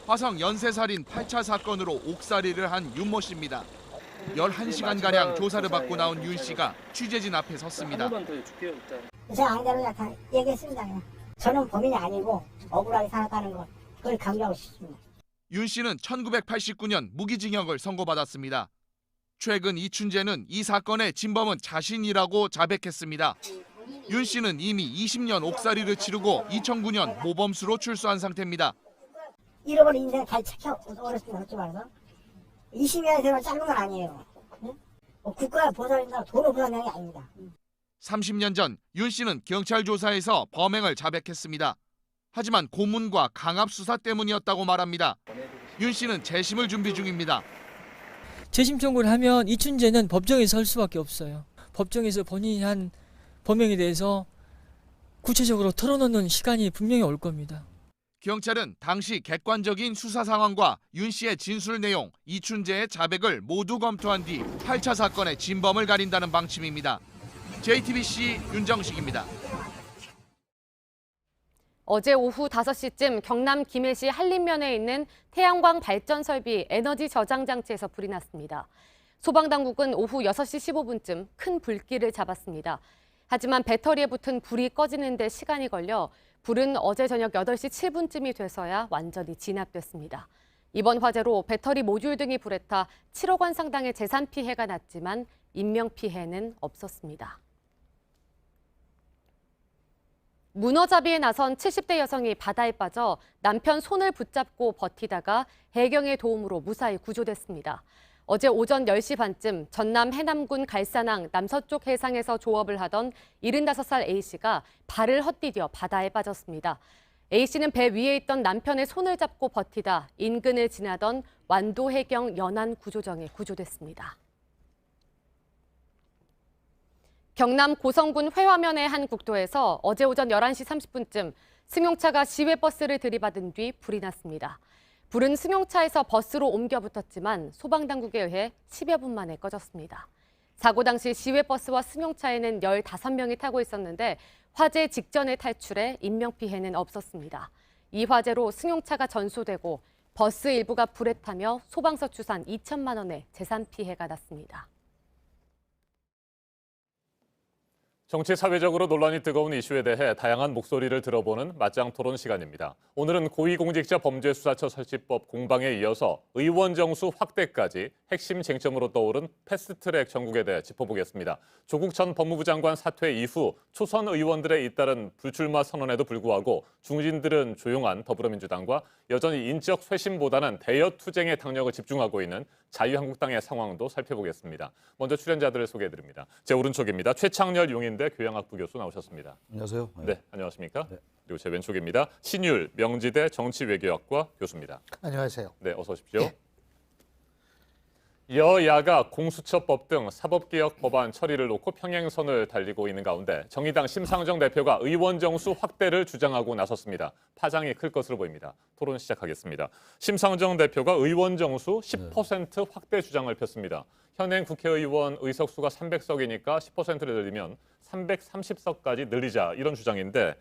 화성 연쇄살인 8차 사건으로 옥살이를 한 윤모 씨입니다. 11시간가량 조사를 받고 나온 윤 씨가 취재진 앞에 섰습니다. 제가 아니대로 다 얘기했습니다. 저는 범인이 아니고 억울하게 살았다는 걸 그걸 강조하고 싶습니다. 윤 씨는 1989년 무기징역을 선고받았습니다. 최근 이춘재는 이 사건의 진범은 자신이라고 자백했습니다. 윤 씨는 이미 20년 옥살이를 치르고 2009년 모범수로 출소한 상태입니다. 잃어버린 인생 잘 찾혀 어렸을 때 그렇게 말해서 20년의 세월 짧은 건 아니에요. 응? 국가가 보상한다고 돈을 보상하는 게 아닙니다. 30년 전 윤 씨는 경찰 조사에서 범행을 자백했습니다. 하지만 고문과 강압 수사 때문이었다고 말합니다. 윤 씨는 재심을 준비 중입니다. 재심 청구를 하면 이춘재는 법정에 설 수밖에 없어요. 법정에서 본인이 한 범행에 대해서 구체적으로 털어놓는 시간이 분명히 올 겁니다. 경찰은 당시 객관적인 수사 상황과 윤 씨의 진술 내용, 이춘재의 자백을 모두 검토한 뒤 8차 사건의 진범을 가린다는 방침입니다. JTBC 윤정식입니다. 어제 오후 5시쯤 경남 김해시 한림면에 있는 태양광 발전 설비 에너지 저장 장치에서 불이 났습니다. 소방당국은 오후 6시 15분쯤 큰 불길을 잡았습니다. 하지만 배터리에 붙은 불이 꺼지는 데 시간이 걸려 불은 어제 저녁 8시 7분쯤이 돼서야 완전히 진압됐습니다. 이번 화재로 배터리 모듈 등이 불에 타 7억 원 상당의 재산 피해가 났지만 인명 피해는 없었습니다. 문어잡이에 나선 70대 여성이 바다에 빠져 남편 손을 붙잡고 버티다가 해경의 도움으로 무사히 구조됐습니다. 어제 오전 10시 반쯤 전남 해남군 갈산항 남서쪽 해상에서 조업을 하던 75살 A씨가 발을 헛디뎌 바다에 빠졌습니다. A씨는 배 위에 있던 남편의 손을 잡고 버티다 인근을 지나던 완도해경 연안구조정에 구조됐습니다. 경남 고성군 회화면의 한 국도에서 어제 오전 11시 30분쯤 승용차가 시외버스를 들이받은 뒤 불이 났습니다. 불은 승용차에서 버스로 옮겨 붙었지만 소방당국에 의해 10여 분 만에 꺼졌습니다. 사고 당시 시외버스와 승용차에는 15명이 타고 있었는데 화재 직전에 탈출해 인명피해는 없었습니다. 이 화재로 승용차가 전소되고 버스 일부가 불에 타며 소방서 추산 2천만 원의 재산 피해가 났습니다. 정치 사회적으로 논란이 뜨거운 이슈에 대해 다양한 목소리를 들어보는 맞짱 토론 시간입니다. 오늘은 고위공직자 범죄수사처 설치법 공방에 이어서 의원 정수 확대까지 핵심 쟁점으로 떠오른 패스트트랙 정국에 대해 짚어보겠습니다. 조국 전 법무부 장관 사퇴 이후 초선 의원들의 잇따른 불출마 선언에도 불구하고 중진들은 조용한 더불어민주당과 여전히 인적 쇄신보다는 대여 투쟁에 당력을 집중하고 있는 자유한국당의 상황도 살펴보겠습니다. 먼저 출연자들을 소개해드립니다. 제 오른쪽입니다. 최창렬 용인대 교양학부 교수 나오셨습니다. 안녕하세요. 네, 안녕하십니까? 네. 그리고 제 왼쪽입니다. 신율 명지대 정치외교학과 교수입니다. 안녕하세요. 네, 어서 오십시오. 네. 여야가 공수처법 등 사법개혁 법안 처리를 놓고 평행선을 달리고 있는 가운데 정의당 심상정 대표가 의원 정수 확대를 주장하고 나섰습니다. 파장이 클 것으로 보입니다. 토론 시작하겠습니다. 심상정 대표가 의원 정수 10% 확대 주장을 폈습니다. 현행 국회의원 의석수가 300석이니까 10%를 늘리면 330석까지 늘리자 이런 주장인데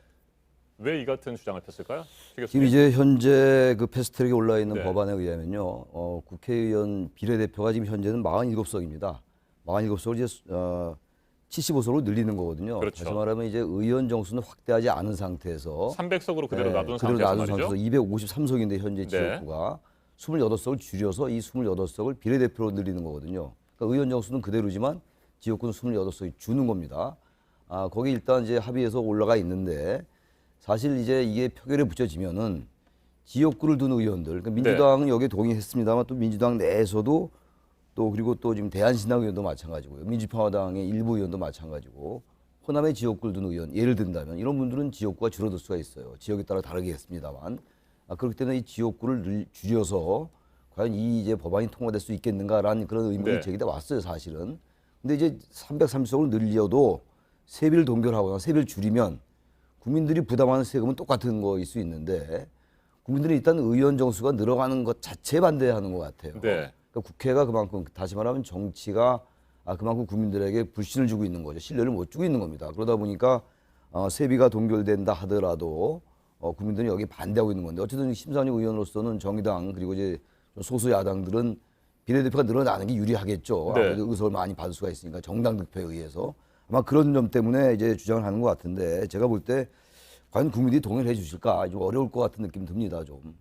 왜 이 같은 주장을 폈을까요? 지금 이제 현재 그 패스트트랙에 올라 있는 네. 법안에 의하면요, 국회의원 비례대표가 지금 현재는 47석입니다. 47석을 이제 75석으로 늘리는 거거든요. 그렇죠. 다시 말하면 이제 의원 정수는 확대하지 않은 상태에서 300석으로 그대로 놔둔 그대로 상태에서 놔둔 말이죠. 상태에서 253석인데 현재 지역구가 28석을 줄여서 이 28석을 비례대표로 늘리는 거거든요. 그러니까 의원 정수는 그대로지만 지역구는 28석이 주는 겁니다. 거기 일단 이제 합의해서 올라가 있는데 사실 이제 이게 표결에 붙여지면은 지역구를 둔 의원들, 그러니까 민주당은 여기에 동의했습니다만 또 민주당 내에서도 또 그리고 또 지금 대한신당 의원도 마찬가지고요. 민주평화당의 일부 의원도 마찬가지고 호남의 지역구를 둔 의원, 예를 든다면 이런 분들은 지역구가 줄어들 수가 있어요. 지역에 따라 다르겠습니다만. 그렇기 때문에 이 지역구를 줄여서 과연 이 이제 법안이 통과될 수 있겠는가라는 그런 의문이 제기돼 왔어요, 사실은. 근데 이제 330석으로 늘려도 세비를 동결하거나 세비를 줄이면 국민들이 부담하는 세금은 똑같은 거일 수 있는데 국민들이 일단 의원 정수가 늘어가는 것 자체에 반대하는 것 같아요. 그러니까 국회가 그만큼 다시 말하면 정치가 그만큼 국민들에게 불신을 주고 있는 거죠. 신뢰를 못 주고 있는 겁니다. 그러다 보니까 세비가 동결된다 하더라도 국민들이 여기 반대하고 있는 건데 어쨌든 심상정 의원으로서는 정의당 그리고 이제 소수 야당들은 비례대표가 늘어나는 게 유리하겠죠. 아무래도 의석을 많이 받을 수가 있으니까 정당 득표에 의해서 아마 그런 점 때문에 이제 주장을 하는 것 같은데 제가 볼 때 과연 국민들이 동의를 해주실까 좀 어려울 것 같은 느낌 듭니다 좀.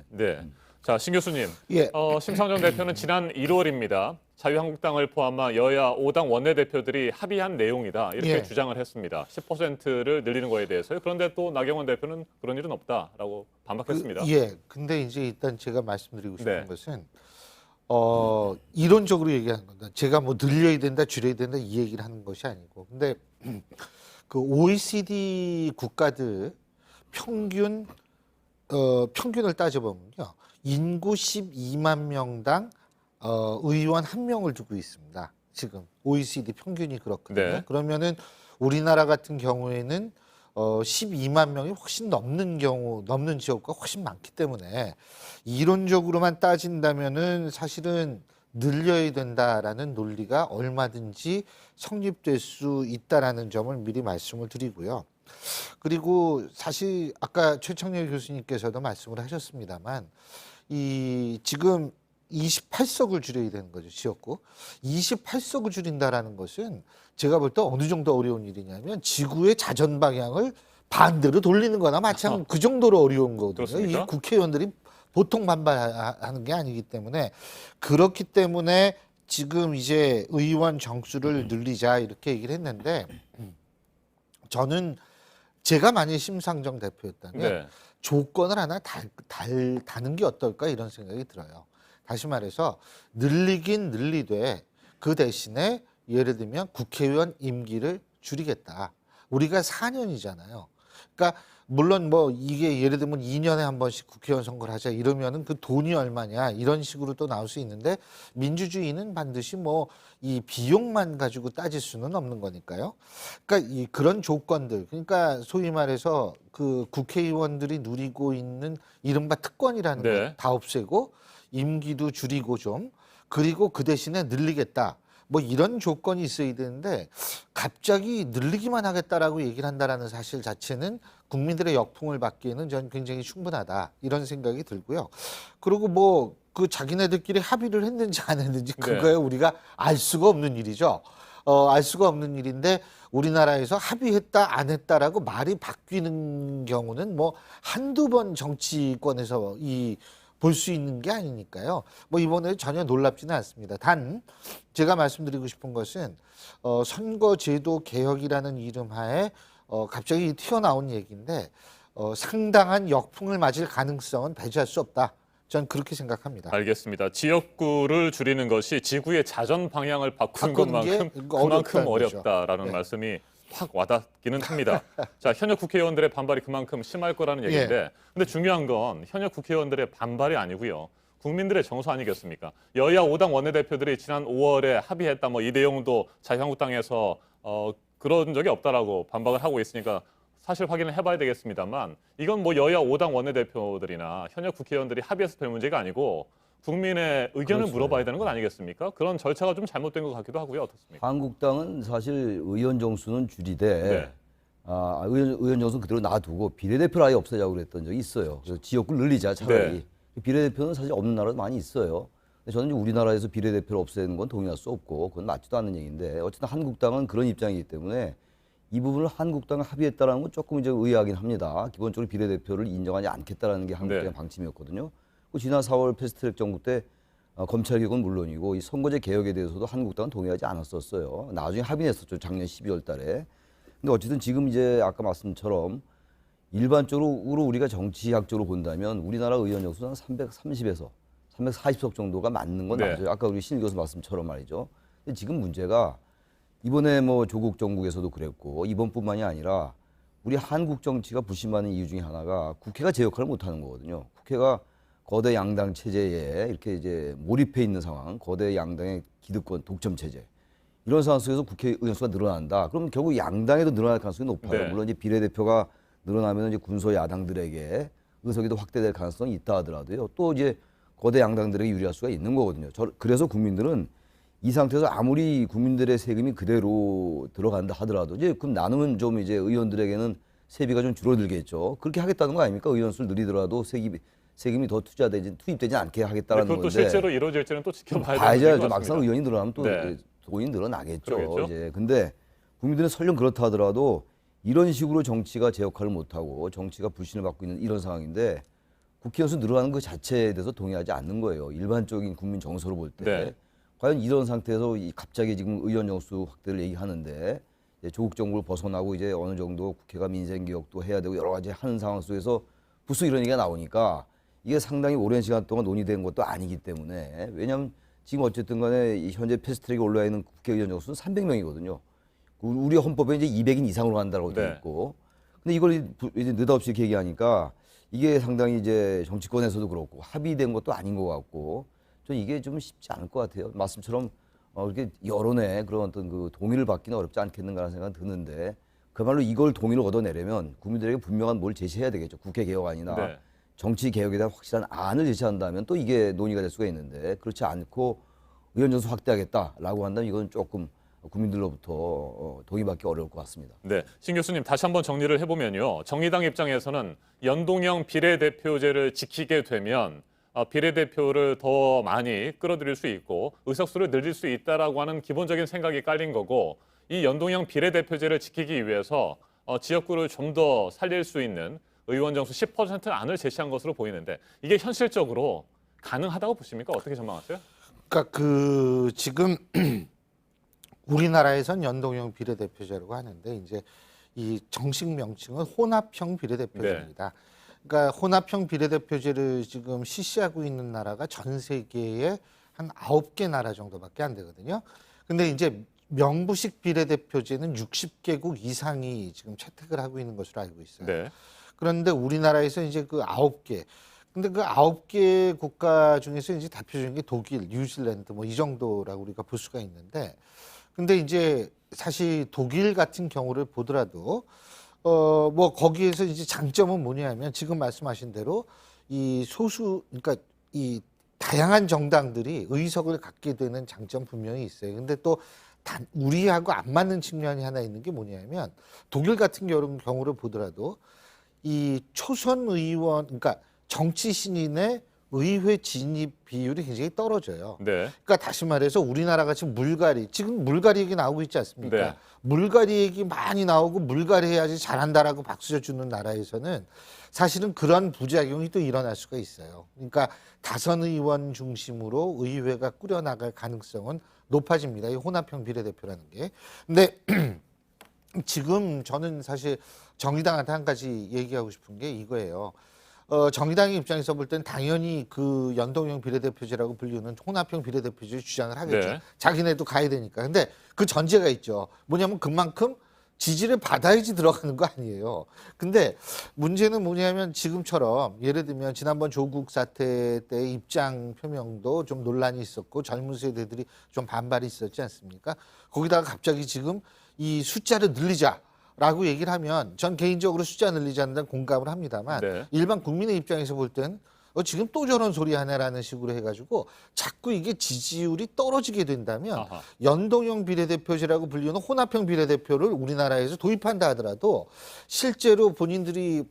네. 자, 신 교수님. 예. 심상정 대표는 지난 1월입니다. 자유한국당을 포함한 여야 5당 원내대표들이 합의한 내용이다. 이렇게 주장을 했습니다. 10%를 늘리는 거에 대해서요. 그런데 또 나경원 대표는 그런 일은 없다라고 반박했습니다. 근데 이제 일단 제가 말씀드리고 싶은 것은 이론적으로 얘기하는 겁니다. 제가 뭐 늘려야 된다, 줄여야 된다 이 얘기를 하는 것이 아니고. 근데 그 OECD 국가들 평균을 따져보면요. 인구 12만 명당 의원 1명을 두고 있습니다. 지금 OECD 평균이 그렇거든요. 그러면은 우리나라 같은 경우에는 12만 명이 훨씬 넘는 지역구가 훨씬 많기 때문에 이론적으로만 따진다면은 사실은 늘려야 된다라는 논리가 얼마든지 성립될 수 있다라는 점을 미리 말씀을 드리고요. 그리고 사실 아까 최청렬 교수님께서도 말씀을 하셨습니다만 지금 28석을 줄여야 되는 거죠, 지역구. 28석을 줄인다라는 것은 제가 볼 때 어느 정도 어려운 일이냐면 지구의 자전 방향을 반대로 돌리는 거나 마찬가지 그 정도로 어려운 거거든요. 그렇습니까? 이 국회의원들이 보통 반발하는 게 아니기 때문에 그렇기 때문에 지금 이제 의원 정수를 늘리자 이렇게 얘기를 했는데 저는 제가 만약 심상정 대표였다면 조건을 하나 다는 게 어떨까 이런 생각이 들어요. 다시 말해서 늘리긴 늘리되 그 대신에 예를 들면 국회의원 임기를 줄이겠다. 우리가 4년이잖아요. 그러니까 물론 뭐 이게 예를 들면 2년에 한 번씩 국회의원 선거를 하자 이러면은 그 돈이 얼마냐 이런 식으로 또 나올 수 있는데 민주주의는 반드시 뭐 이 비용만 가지고 따질 수는 없는 거니까요. 그러니까 그런 조건들, 그러니까 소위 말해서 그 국회의원들이 누리고 있는 이른바 특권이라는 걸 다 없애고 임기도 줄이고 좀 그리고 그 대신에 늘리겠다. 뭐 이런 조건이 있어야 되는데 갑자기 늘리기만 하겠다라고 얘기를 한다라는 사실 자체는 국민들의 역풍을 받기에는 저는 굉장히 충분하다 이런 생각이 들고요. 그리고 뭐 그 자기네들끼리 합의를 했는지 안 했는지 그거에 우리가 알 수가 없는 일이죠. 알 수가 없는 일인데 우리나라에서 합의했다 안 했다라고 말이 바뀌는 경우는 뭐 한두 번 정치권에서 볼 수 있는 게 아니니까요. 뭐 이번에 전혀 놀랍지는 않습니다. 단 제가 말씀드리고 싶은 것은 선거제도 개혁이라는 이름 하에 갑자기 튀어나온 얘기인데 상당한 역풍을 맞을 가능성은 배제할 수 없다. 전 그렇게 생각합니다. 알겠습니다. 지역구를 줄이는 것이 지구의 자전 방향을 바꾸는 것만큼 그만큼 어렵다라는 말씀이 확 와닿기는 합니다. 자, 현역 국회의원들의 반발이 그만큼 심할 거라는 얘기인데 근데 중요한 건 현역 국회의원들의 반발이 아니고요. 국민들의 정서 아니겠습니까? 여야 5당 원내대표들이 지난 5월에 합의했다 뭐 이 내용도 자유한국당에서 그런 적이 없다라고 반박을 하고 있으니까 사실 확인을 해봐야 되겠습니다만 이건 뭐 여야 5당 원내대표들이나 현역 국회의원들이 합의해서 될 문제가 아니고 국민의 의견을 물어봐야 되는 건 아니겠습니까? 그런 절차가 좀 잘못된 것 같기도 하고요. 어떻습니까? 한국당은 사실 의원 정수는 줄이되 의원 정수는 그대로 놔두고 비례대표를 아예 없애자고 그랬던 적이 있어요. 그래서 지역구를 늘리자 차라리. 네. 비례대표는 사실 없는 나라도 많이 있어요. 근데 저는 이제 우리나라에서 비례대표를 없애는 건 동의할 수 없고 그건 맞지도 않는 얘기인데 어쨌든 한국당은 그런 입장이기 때문에 이 부분을 한국당과 합의했다는 건 조금 이제 의아하긴 합니다. 기본적으로 비례대표를 인정하지 않겠다라는 게 한국당의 방침이었거든요. 그 지난 4월 패스트트랙 정부 때 검찰 개혁은 물론이고 이 선거제 개혁에 대해서도 한국당은 동의하지 않았었어요. 나중에 합의했었죠. 작년 12월 달에. 근데 어쨌든 지금 이제 아까 말씀처럼 일반적으로 우리가 정치학적으로 본다면 우리나라 의원 정수는 330에서 340석 정도가 맞는 건 맞아요. 아까 우리 신 교수 말씀처럼 말이죠. 근데 지금 문제가 이번에 뭐 조국 정국에서도 그랬고 이번뿐만이 아니라 우리 한국 정치가 부심하는 이유 중에 하나가 국회가 제 역할을 못하는 거거든요. 국회가 거대 양당 체제에 이렇게 이제 몰입해 있는 상황, 거대 양당의 기득권 독점 체제. 이런 상황 속에서 국회의원 수가 늘어난다. 그럼 결국 양당에도 늘어날 가능성이 높아요. 네. 물론 이제 비례대표가 늘어나면 이제 군소 야당들에게 의석이 더 확대될 가능성이 있다 하더라도요. 또 이제 거대 양당들에게 유리할 수가 있는 거거든요. 그래서 국민들은 이 상태에서 아무리 국민들의 세금이 그대로 들어간다 하더라도 이제 그럼 나누면 좀 이제 의원들에게는 세비가 좀 줄어들겠죠. 그렇게 하겠다는 거 아닙니까? 의원 수를 늘리더라도 세금이 더 투입되지 않게 하겠다는 건데. 그것도 실제로 이루어질지는 또 지켜봐야 봐야죠. 되는 것 막상 같습니다. 의원이 늘어나면 또 네. 돈이 늘어나겠죠. 그러겠죠. 이제 근데 국민들은 설령 그렇다 하더라도 이런 식으로 정치가 제 역할을 못하고 정치가 불신을 받고 있는 이런 상황인데 국회의원 수 늘어나는 그 자체에 대해서 동의하지 않는 거예요. 일반적인 국민 정서로 볼 때. 네. 과연 이런 상태에서 갑자기 지금 의원 정수 확대를 얘기하는데 이제 조국 정부를 벗어나고 이제 어느 정도 국회가 민생 개혁도 해야 되고 여러 가지 하는 상황 속에서 부수 이런 얘기가 나오니까 이게 상당히 오랜 시간 동안 논의된 것도 아니기 때문에 왜냐하면 지금 어쨌든 간에 이 현재 패스트트랙에 올라와 있는 국회의원 정수는 300명이거든요. 우리 헌법에 이제 200인 이상으로 간다고 되어 있고. 근데 이걸 이제 느닷없이 이렇게 얘기하니까 이게 상당히 이제 정치권에서도 그렇고 합의된 것도 아닌 것 같고 저는 이게 좀 쉽지 않을 것 같아요. 말씀처럼 이렇게 여론의 그런 어떤 그 동의를 받기는 어렵지 않겠는가라는 생각은 드는데 그야말로 이걸 동의를 얻어내려면 국민들에게 분명한 뭘 제시해야 되겠죠. 국회 개혁안이나 네. 정치 개혁에 대한 확실한 안을 제시한다면 또 이게 논의가 될 수가 있는데 그렇지 않고 의원 정수 확대하겠다라고 한다면 이건 조금 국민들로부터 동의받기 어려울 것 같습니다. 네, 신 교수님 다시 한번 정리를 해보면요. 정의당 입장에서는 연동형 비례대표제를 지키게 되면 비례대표를 더 많이 끌어들일 수 있고 의석수를 늘릴 수 있다라고 하는 기본적인 생각이 깔린 거고 이 연동형 비례대표제를 지키기 위해서 지역구를 좀 더 살릴 수 있는 의원 정수 10% 안을 제시한 것으로 보이는데 이게 현실적으로 가능하다고 보십니까? 어떻게 전망하세요? 그러니까 그 지금 우리나라에선 연동형 비례대표제라고 하는데 이제 이 정식 명칭은 혼합형 비례대표제입니다. 그러니까 혼합형 비례대표제를 지금 실시하고 있는 나라가 전 세계에 한 9개 나라 정도밖에 안 되거든요. 근데 이제 명부식 비례대표제는 60개국 이상이 지금 채택을 하고 있는 것으로 알고 있어요. 네. 그런데 우리나라에서 이제 그 9개. 근데 그 9개 국가 중에서 이제 대표적인 게 독일, 뉴질랜드 뭐 이 정도라고 우리가 볼 수가 있는데 근데 이제 사실 독일 같은 경우를 보더라도 뭐 거기에서 이제 장점은 뭐냐면 지금 말씀하신 대로 이 소수 그러니까 이 다양한 정당들이 의석을 갖게 되는 장점 분명히 있어요. 근데 또 우리하고 안 맞는 측면이 하나 있는 게 뭐냐면 독일 같은 경우를 보더라도 이 초선 의원 그러니까 정치 신인의 의회 진입 비율이 굉장히 떨어져요. 네. 그러니까 다시 말해서 우리나라 같이 지금 물갈이 얘기 나오고 있지 않습니까? 네. 물갈이 얘기 많이 나오고 물갈이 해야지 잘한다라고 박수 주는 나라에서는 사실은 그런 부작용이 또 일어날 수가 있어요. 그러니까 다선 의원 중심으로 의회가 꾸려나갈 가능성은 높아집니다. 이 혼합형 비례대표라는 게. 근데 지금 저는 사실 정의당한테 한 가지 얘기하고 싶은 게 이거예요. 정의당의 입장에서 볼 때는 당연히 그 연동형 비례대표제라고 불리는 혼합형 비례대표제를 주장을 하겠죠. 네. 자기네도 가야 되니까. 근데 그 전제가 있죠. 뭐냐면 그만큼 지지를 받아야지 들어가는 거 아니에요. 근데 문제는 뭐냐면 지금처럼 예를 들면 지난번 조국 사태 때 입장 표명도 좀 논란이 있었고 젊은 세대들이 좀 반발이 있었지 않습니까? 거기다가 갑자기 지금 이 숫자를 늘리자. 라고 얘기를 하면 전 개인적으로 숫자 늘리지 않는 공감을 합니다만 네. 일반 국민의 입장에서 볼 땐 지금 또 저런 소리 하네라는 식으로 해가지고 자꾸 이게 지지율이 떨어지게 된다면 연동형 비례대표제라고 불리는 혼합형 비례대표를 우리나라에서 도입한다 하더라도 실제로 본인들이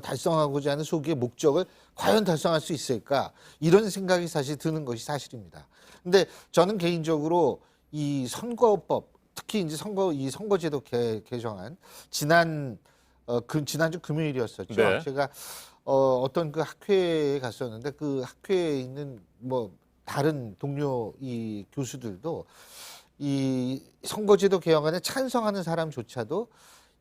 달성하고자 하는 소기의 목적을 과연 달성할 수 있을까, 이런 생각이 사실 드는 것이 사실입니다. 근데 저는 개인적으로 이 선거법, 특히 이제 선거제도 개정안 지난주 금요일이었었죠. 네. 제가 어떤 그 학회에 갔었는데 그 학회에 있는 다른 동료 이 교수들도 이 선거제도 개혁안에 찬성하는 사람조차도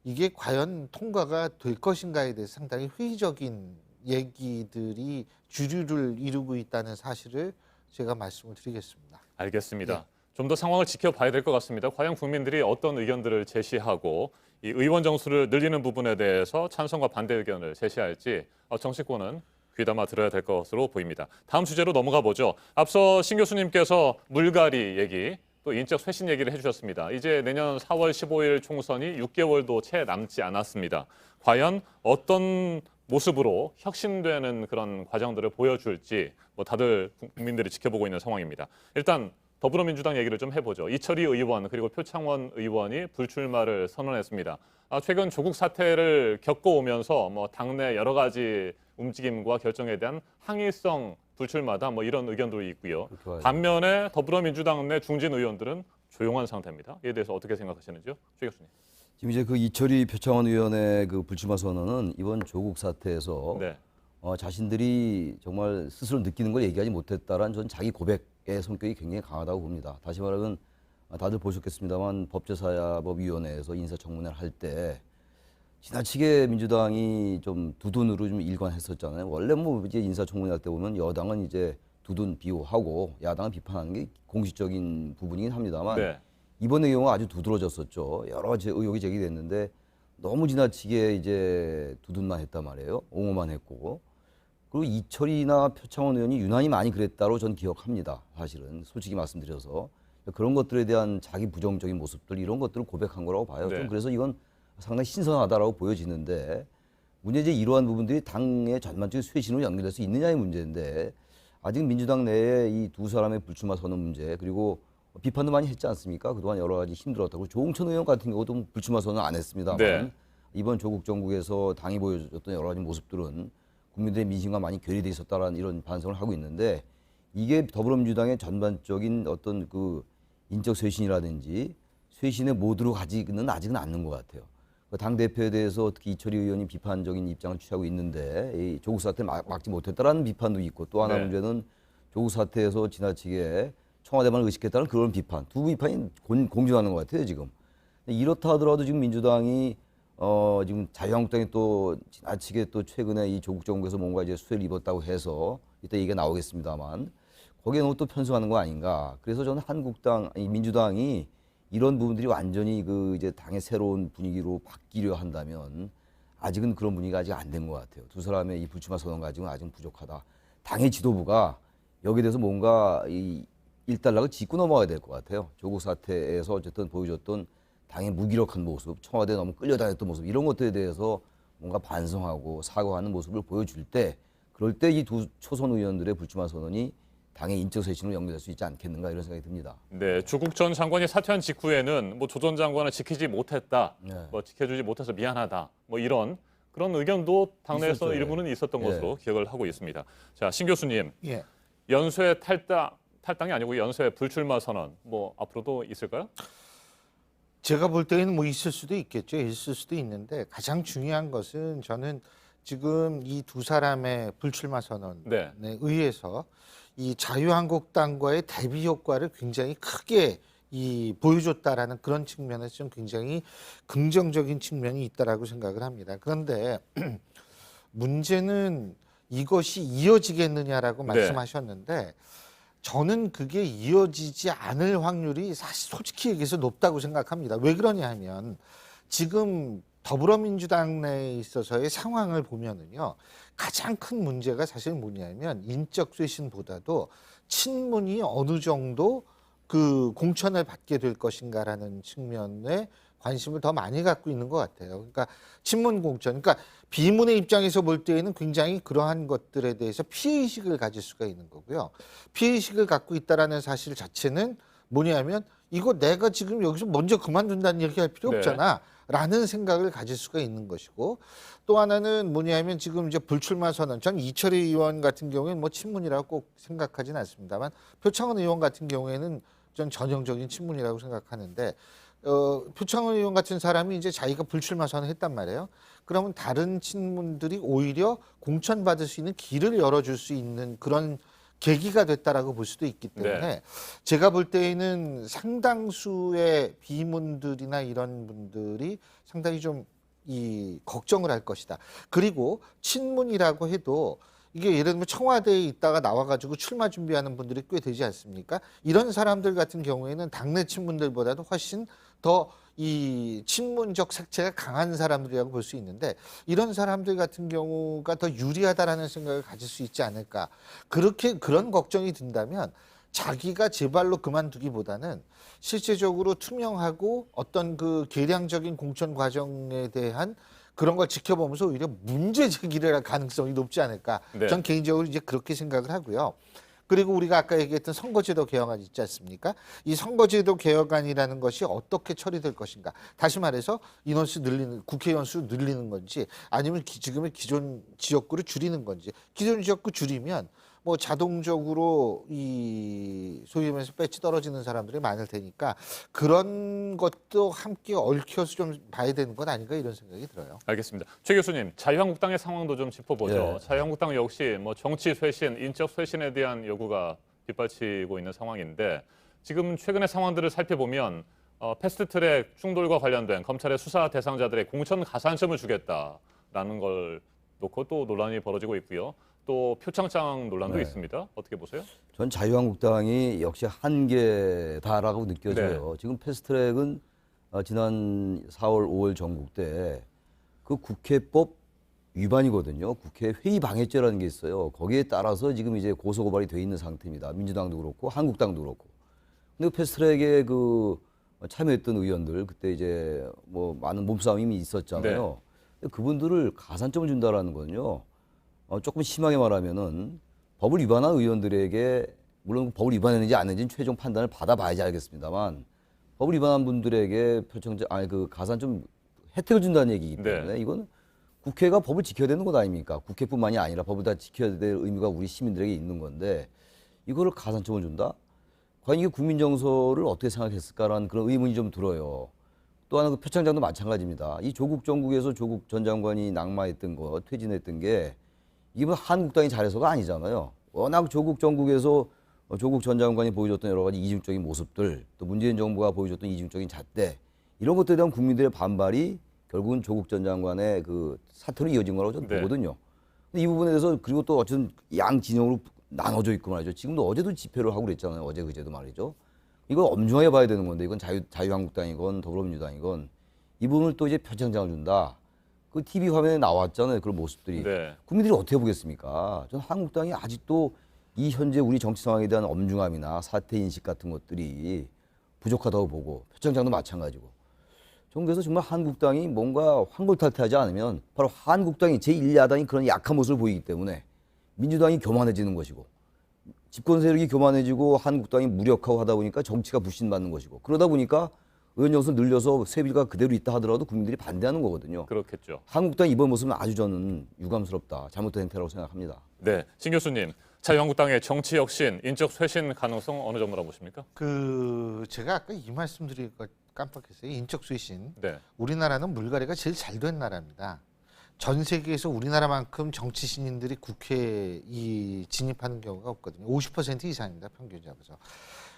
이게 과연 통과가 될 것인가에 대해서 상당히 회의적인 얘기들이 주류를 이루고 있다는 사실을 제가 말씀을 드리겠습니다. 알겠습니다. 네. 좀 더 상황을 지켜봐야 될 것 같습니다. 과연 국민들이 어떤 의견들을 제시하고 이 의원 정수를 늘리는 부분에 대해서 찬성과 반대 의견을 제시할지 정치권은 귀담아 들어야 될 것으로 보입니다. 다음 주제로 넘어가 보죠. 앞서 신 교수님께서 물갈이 얘기, 또 인적 쇄신 얘기를 해주셨습니다. 이제 내년 4월 15일 총선이 6개월도 채 남지 않았습니다. 과연 어떤 모습으로 혁신되는 그런 과정들을 보여줄지 다들 국민들이 지켜보고 있는 상황입니다. 일단 더불어민주당 얘기를 좀 해보죠. 이철희 의원 그리고 표창원 의원이 불출마를 선언했습니다. 최근 조국 사태를 겪어오면서 당내 여러 가지 움직임과 결정에 대한 항의성 불출마다 이런 의견도 있고요. 반면에 더불어민주당 내 중진 의원들은 조용한 상태입니다. 이에 대해서 어떻게 생각하시는지요, 최 교수님? 지금 이제 그 이철희 표창원 의원의 그 불출마 선언은 이번 조국 사태에서 네. 자신들이 정말 스스로 느끼는 걸 얘기하지 못했다라는 전 자기 고백의 성격이 굉장히 강하다고 봅니다. 다시 말하면 다들 보셨겠습니다만 법제사법위원회에서 인사청문회를 할 때 지나치게 민주당이 좀 두둔으로 좀 일관했었잖아요. 원래 이제 인사청문회 할 때 보면 여당은 이제 두둔 비호하고 야당은 비판하는 게 공식적인 부분이긴 합니다만 네. 이번의 경우 아주 두드러졌었죠. 여러 가지 의혹이 제기됐는데 너무 지나치게 이제 두둔만 했단 말이에요. 옹호만 했고. 그리고 이철이나 표창원 의원이 유난히 많이 그랬다로 전 기억합니다. 사실은 솔직히 말씀드려서 그런 것들에 대한 자기 부정적인 모습들 이런 것들을 고백한 거라고 봐요. 네. 좀 그래서 이건 상당히 신선하다라고 보여지는데 문제는 이제 이러한 부분들이 당의 전반적인 쇄신으로 연결될 수 있느냐의 문제인데 아직 민주당 내에 이 두 사람의 불출마 선언 문제 그리고 비판도 많이 했지 않습니까? 그동안 여러 가지 힘들었다고. 조홍천 의원 같은 경우도 불출마 선언 안 했습니다만 네. 이번 조국 정국에서 당이 보여줬던 여러 가지 모습들은 국민들의 민심과 많이 괴리돼 있었다라는 이런 반성을 하고 있는데 이게 더불어민주당의 전반적인 어떤 그 인적 쇄신이라든지 쇄신의 모드로 가지는 아직은 않는 것 같아요. 당 대표에 대해서 특히 이철희 의원이 비판적인 입장을 취하고 있는데 이 조국 사태 막지 못했다라는 비판도 있고 또 하나 네. 문제는 조국 사태에서 지나치게 청와대만 의식했다는 그런 비판, 두 비판이 공존하는 것 같아요 지금. 이렇다 하더라도 지금 민주당이 지금 자유한국당이 또 지나치게 또 최근에 이 조국 정부에서 뭔가 이제 수혜를 입었다고 해서 이따 얘기가 나오겠습니다만 거기에 너무 또 편승하는 거 아닌가. 그래서 저는 민주당이 이런 부분들이 완전히 그 이제 당의 새로운 분위기로 바뀌려 한다면 아직은 그런 분위기가 아직 안 된 것 같아요. 두 사람의 이 불출마 선언 가지고는 아직 부족하다. 당의 지도부가 여기에 대해서 뭔가 이 일단락을 짚고 넘어가야 될 것 같아요. 조국 사태에서 어쨌든 보여줬던 당의 무기력한 모습, 청와대에 너무 끌려다녔던 모습 이런 것들에 대해서 뭔가 반성하고 사과하는 모습을 보여줄 때 그럴 때 이 두 초선 의원들의 불출마 선언이 당의 인적 쇄신으로 연결될 수 있지 않겠는가 이런 생각이 듭니다. 네, 조국 전 장관이 사퇴한 직후에는 조 전 장관을 지키지 못했다, 네. 지켜주지 못해서 미안하다, 이런 그런 의견도 당내에서 있었죠, 일부는 있었던 예. 것으로 기억을 하고 있습니다. 자, 신 교수님, 예. 연쇄 탈당이 아니고 연쇄 불출마 선언 앞으로도 있을까요? 제가 볼 때는 있을 수도 있겠죠. 있을 수도 있는데 가장 중요한 것은 저는 지금 이 두 사람의 불출마 선언에 네. 의해서 이 자유한국당과의 대비 효과를 굉장히 크게 보여줬다라는 그런 측면에서 좀 굉장히 긍정적인 측면이 있다라고 생각을 합니다. 그런데 문제는 이것이 이어지겠느냐라고 네. 말씀하셨는데 저는 그게 이어지지 않을 확률이 사실 솔직히 얘기해서 높다고 생각합니다. 왜 그러냐 하면 지금 더불어민주당 내에 있어서의 상황을 보면은요, 가장 큰 문제가 사실 뭐냐면 인적 쇄신보다도 친문이 어느 정도 그 공천을 받게 될 것인가라는 측면에 관심을 더 많이 갖고 있는 것 같아요. 그러니까 친문 공천, 그러니까 비문의 입장에서 볼 때에는 굉장히 그러한 것들에 대해서 피해의식을 가질 수가 있는 거고요. 피해의식을 갖고 있다라는 사실 자체는 뭐냐면 이거 내가 지금 여기서 먼저 그만둔다는 얘기할 필요 네. 없잖아 라는 생각을 가질 수가 있는 것이고, 또 하나는 뭐냐면 지금 이제 불출마 선언, 전 이철희 의원 같은 경우에는 뭐 친문이라고 꼭 생각하진 않습니다만 표창원 의원 같은 경우에는 전 전형적인 친문이라고 생각하는데, 표창원 의원 같은 사람이 이제 자기가 불출마 선언을 했단 말이에요. 그러면 다른 친문들이 오히려 공천받을 수 있는 길을 열어줄 수 있는 그런 계기가 됐다라고 볼 수도 있기 때문에 네. 제가 볼 때에는 상당수의 비문들이나 이런 분들이 상당히 좀 이 걱정을 할 것이다. 그리고 친문이라고 해도 이게 예를 들면 청와대에 있다가 나와가지고 출마 준비하는 분들이 꽤 되지 않습니까? 이런 사람들 같은 경우에는 당내 친문들보다도 훨씬 더 이 친문적 색채가 강한 사람들이라고 볼 수 있는데, 이런 사람들 같은 경우가 더 유리하다라는 생각을 가질 수 있지 않을까. 그런 걱정이 든다면 자기가 제발로 그만두기보다는 실제적으로 투명하고 어떤 그 계량적인 공천 과정에 대한 그런 걸 지켜보면서 오히려 문제 제기를 할 가능성이 높지 않을까. 네. 전 개인적으로 이제 그렇게 생각을 하고요. 그리고 우리가 아까 얘기했던 선거제도 개혁안 있지 않습니까? 이 선거제도 개혁안이라는 것이 어떻게 처리될 것인가. 다시 말해서 인원수 늘리는, 국회의원 수 늘리는 건지 아니면 지금의 기존 지역구를 줄이는 건지. 기존 지역구 줄이면 뭐 자동적으로 이 소위 말해서 배치 떨어지는 사람들이 많을 테니까 그런 것도 함께 얽혀서 좀 봐야 되는 건 아닌가 이런 생각이 들어요. 알겠습니다. 최 교수님, 자유한국당의 상황도 좀 짚어보죠. 예. 자유한국당 역시 뭐 정치 쇄신, 인적 쇄신에 대한 요구가 빗발치고 있는 상황인데, 지금 최근의 상황들을 살펴보면 패스트트랙 충돌과 관련된 검찰의 수사 대상자들의 공천 가산점을 주겠다라는 걸 놓고 또 논란이 벌어지고 있고요. 또 표창장 논란도 네. 있습니다. 어떻게 보세요? 전 자유한국당이 역시 한계다라고 느껴져요. 지금 패스트트랙은 지난 4월, 5월 전국 때 그 국회법 위반이거든요. 국회 회의 방해죄라는 게 있어요. 거기에 따라서 지금 이제 고소고발이 돼 있는 상태입니다. 민주당도 그렇고 한국당도 그렇고. 근데 그 패스트트랙에 그 참여했던 의원들 그때 이제 뭐 많은 몸싸움이 있었잖아요. 근데 그분들을 가산점을 준다라는 거는요. 조금 심하게 말하면은 법을 위반한 의원들에게, 물론 법을 위반했는지 안 했는지 최종 판단을 받아봐야지 알겠습니다만, 법을 위반한 분들에게 그 가산점 혜택을 준다는 얘기이기 때문에 이건 국회가 법을 지켜야 되는 것 아닙니까? 국회뿐만이 아니라 법을 다 지켜야 될 의무가 우리 시민들에게 있는 건데 이거를 가산점을 준다? 과연 이게 국민 정서를 어떻게 생각했을까라는 그런 의문이 좀 들어요. 또 하나 그 표창장도 마찬가지입니다. 이 조국 정국에서 조국 전 장관이 낙마했던 거, 퇴진했던 게 이게 뭐 한국당이 잘해서가 아니잖아요. 워낙 조국 정국에서 조국 전 장관이 보여줬던 여러 가지 이중적인 모습들, 또 문재인 정부가 보여줬던 이중적인 잣대, 이런 것들에 대한 국민들의 반발이 결국은 조국 전 장관의 그 사태로 이어진 거라고 저는 보거든요. 근데 이 부분에 대해서, 그리고 또 어쨌든 양 진영으로 나눠져 있고 말이죠. 지금도 어제도 집회를 하고 그랬잖아요. 어제 그제도 말이죠. 이거 엄중하게 봐야 되는 건데, 이건 자유한국당이건 더불어민주당이건 이 부분을 또 이제 표창장을 준다. 그 TV 화면에 나왔잖아요. 그런 모습들이. 네. 국민들이 어떻게 보겠습니까? 저는 한국당이 아직도 이 현재 우리 정치 상황에 대한 엄중함이나 사태 인식 같은 것들이 부족하다고 보고, 표창장도 마찬가지고. 저는 그래서 정말 한국당이 뭔가 환골탈태하지 않으면 바로 한국당이 제1야당이 그런 약한 모습을 보이기 때문에 민주당이 교만해지는 것이고, 집권 세력이 교만해지고 한국당이 무력화고 하다 보니까 정치가 불신받는 것이고, 그러다 보니까 의원 정수 늘려서 세비가 그대로 있다 하더라도 국민들이 반대하는 거거든요. 그렇겠죠. 한국당 이번 모습은 아주 저는 유감스럽다, 잘못된 행태라고 생각합니다. 네, 신 교수님, 자유한국당의 정치 혁신, 인적 쇄신 가능성 어느 정도라고 보십니까? 제가 아까 이 말씀드리고 깜빡했어요. 인적 쇄신. 네. 우리나라는 물갈이가 제일 잘 된 나라입니다. 전 세계에서 우리나라만큼 정치 신인들이 국회에 진입하는 경우가 없거든요. 50% 이상입니다. 평균 잡아서.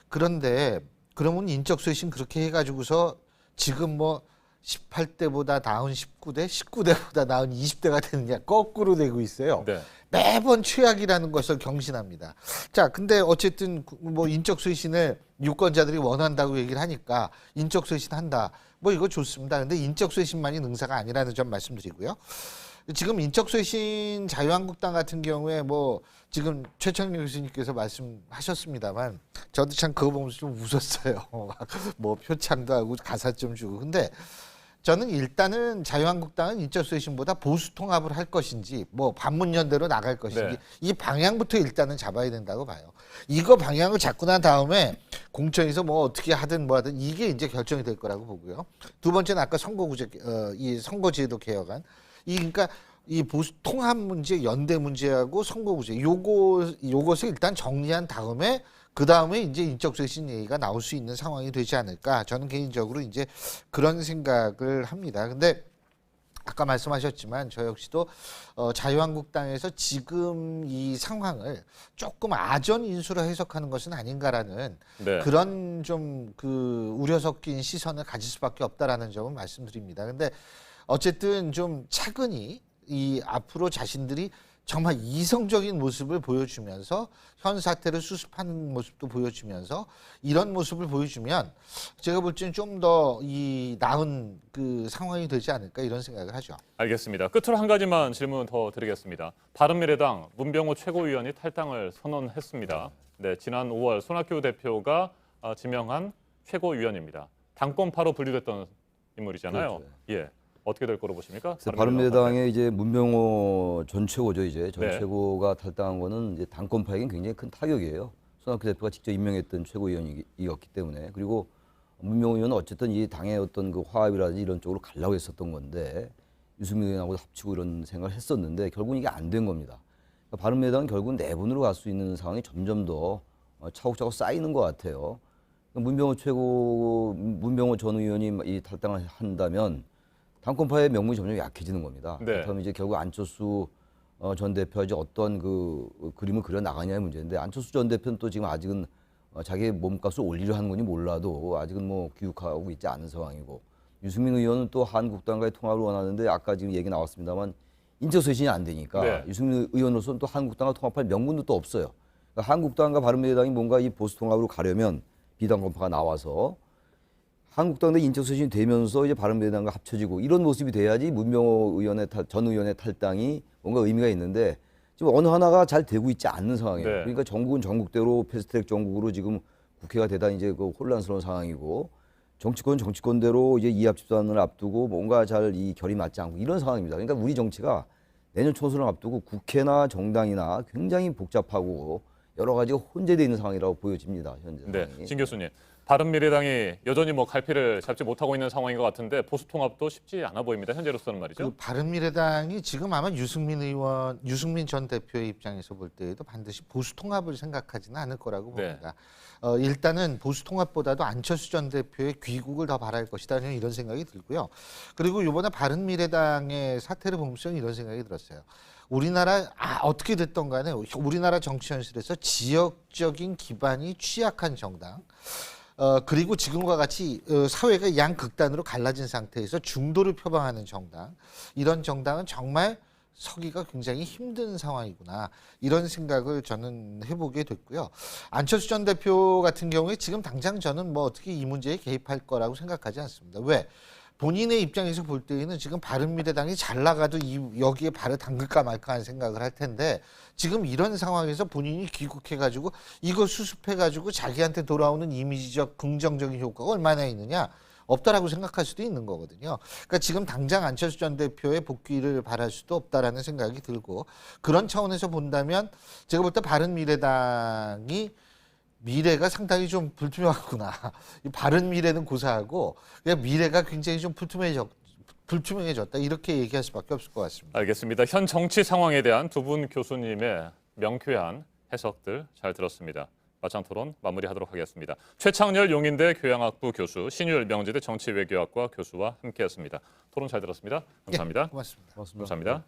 그런데 그러면 인적 쇄신 그렇게 해가지고서 지금 뭐 18대보다 나은 19대, 19대보다 나은 20대가 되느냐, 거꾸로 되고 있어요. 네. 매번 최악이라는 것을 경신합니다. 자, 근데 어쨌든 뭐 인적 쇄신을 유권자들이 원한다고 얘기를 하니까 인적 쇄신 한다. 뭐 이거 좋습니다. 근데 인적 쇄신만이 능사가 아니라는 점 말씀드리고요. 지금 인적쇄신 자유한국당 같은 경우에 뭐 지금 최창렬 교수님께서 말씀하셨습니다만 저도 참 그거 보면서 좀 웃었어요. 뭐 표창도 하고 가사점 주고. 근데 저는 일단은 자유한국당은 인적쇄신보다 보수 통합을 할 것인지 뭐 반문연대로 나갈 것인지 네. 이 방향부터 일단은 잡아야 된다고 봐요. 이거 방향을 잡고 난 다음에 공천에서 뭐 어떻게 하든 뭐 하든 이게 이제 결정이 될 거라고 보고요. 두 번째는 아까 이 선거제도 개혁안. 그러니까 이 보수 통합 문제, 연대 문제하고 선거구제 요것을 일단 정리한 다음에 그 다음에 이제 인적쇄신 얘기가 나올 수 있는 상황이 되지 않을까. 저는 개인적으로 이제 그런 생각을 합니다. 근데 아까 말씀하셨지만 저 역시도 자유한국당에서 지금 이 상황을 조금 아전 인수로 해석하는 것은 아닌가라는 네. 그런 좀 그 우려 섞인 시선을 가질 수밖에 없다라는 점을 말씀드립니다. 근데 어쨌든 좀 차근히 이 앞으로 자신들이 정말 이성적인 모습을 보여주면서 현 사태를 수습하는 모습도 보여주면서 이런 모습을 보여주면 제가 볼 때는 좀 더 이 나은 그 상황이 되지 않을까 이런 생각을 하죠. 알겠습니다. 끝으로 한 가지만 질문 더 드리겠습니다. 바른미래당 문병호 최고위원이 탈당을 선언했습니다. 네, 지난 5월 손학규 대표가 지명한 최고위원입니다. 당권파로 분류됐던 인물이잖아요. 그렇죠. 예, 어떻게 될 거로 보십니까? 바른미래당의 이제 문병호 전 최고죠. 이제 전 네. 최고가 탈당한 거는 이제 당권파에겐 굉장히 큰 타격이에요. 손학규 대표가 직접 임명했던 최고위원이었기 때문에. 그리고 문병호 의원은 어쨌든 이 당의 어떤 그 화합이라든지 이런 쪽으로 가려고 했었던 건데 유승민 의원하고 합치고 이런 생각을 했었는데 결국은 이게 안 된 겁니다. 그러니까 바른미래당은 결국은 내분으로 갈 수 있는 상황이 점점 더 차곡차곡 쌓이는 것 같아요. 문병호 전 의원이 이 탈당을 한다면 당권파의 명분이 점점 약해지는 겁니다. 네. 그렇다면 이제 결국 안철수 전 대표가 이제 어떤 그 그림을 그려 나가냐의 문제인데 안철수 전 대표는 또 지금 아직은 자기의 몸값을 올리려 하는 건지 몰라도 아직은 뭐 귀국하고 있지 않은 상황이고 유승민 의원은 또 한국당과의 통합을 원하는데 아까 지금 얘기 나왔습니다만 인적쇄신이 안 되니까 네. 유승민 의원으로서는 또 한국당과 통합할 명분도 또 없어요. 그러니까 한국당과 바른미래당이 뭔가 이 보수 통합으로 가려면 비당권파가 나와서 한국당 내 인적쇄신이 되면서 이제 바른미래당과 합쳐지고 이런 모습이 돼야지 문병호 전 의원의 탈당이 뭔가 의미가 있는데 지금 어느 하나가 잘 되고 있지 않는 상황이에요. 네. 그러니까 전국은 전국대로 패스트트랙 정국으로 지금 국회가 대단히 이제 그 혼란스러운 상황이고 정치권대로 이제 이합 집산을 앞두고 뭔가 잘 이 결이 맞지 않고 이런 상황입니다. 그러니까 우리 정치가 내년 총선을 앞두고 국회나 정당이나 굉장히 복잡하고 여러 가지가 혼재되어 있는 상황이라고 보여집니다. 현재. 네, 상황이. 진 교수님. 바른미래당이 여전히 뭐 갈피를 잡지 못하고 있는 상황인 것 같은데 보수 통합도 쉽지 않아 보입니다. 현재로서는 말이죠. 그 바른미래당이 지금 아마 유승민 전 대표의 입장에서 볼 때에도 반드시 보수 통합을 생각하지는 않을 거라고 네. 봅니다. 일단은 보수 통합보다도 안철수 전 대표의 귀국을 더 바랄 것이다 이런 생각이 들고요. 그리고 이번에 바른미래당의 사태를 보면서 이런 생각이 들었어요. 우리나라 어떻게 됐던 간에 우리나라 정치 현실에서 지역적인 기반이 취약한 정당 그리고 지금과 같이 사회가 양극단으로 갈라진 상태에서 중도를 표방하는 정당 이런 정당은 정말 서기가 굉장히 힘든 상황이구나 이런 생각을 저는 해보게 됐고요. 안철수 전 대표 같은 경우에 지금 당장 저는 뭐 어떻게 이 문제에 개입할 거라고 생각하지 않습니다. 왜? 본인의 입장에서 볼 때에는 지금 바른미래당이 잘 나가도 여기에 발을 담글까 말까 하는 생각을 할 텐데 지금 이런 상황에서 본인이 귀국해가지고 이거 수습해가지고 자기한테 돌아오는 이미지적 긍정적인 효과가 얼마나 있느냐 없다라고 생각할 수도 있는 거거든요. 그러니까 지금 당장 안철수 전 대표의 복귀를 바랄 수도 없다라는 생각이 들고 그런 차원에서 본다면 제가 볼 때 바른미래당이 미래가 상당히 좀 불투명하구나. 이 바른 미래는 고사하고 그냥 미래가 굉장히 좀 불투명해졌다. 이렇게 얘기할 수밖에 없을 것 같습니다. 알겠습니다. 현 정치 상황에 대한 두 분 교수님의 명쾌한 해석들 잘 들었습니다. 맞짱토론 마무리하도록 하겠습니다. 최창렬 용인대 교양학부 교수, 신율 명지대 정치외교학과 교수와 함께했습니다. 토론 잘 들었습니다. 감사합니다. 예, 고맙습니다. 감사합니다.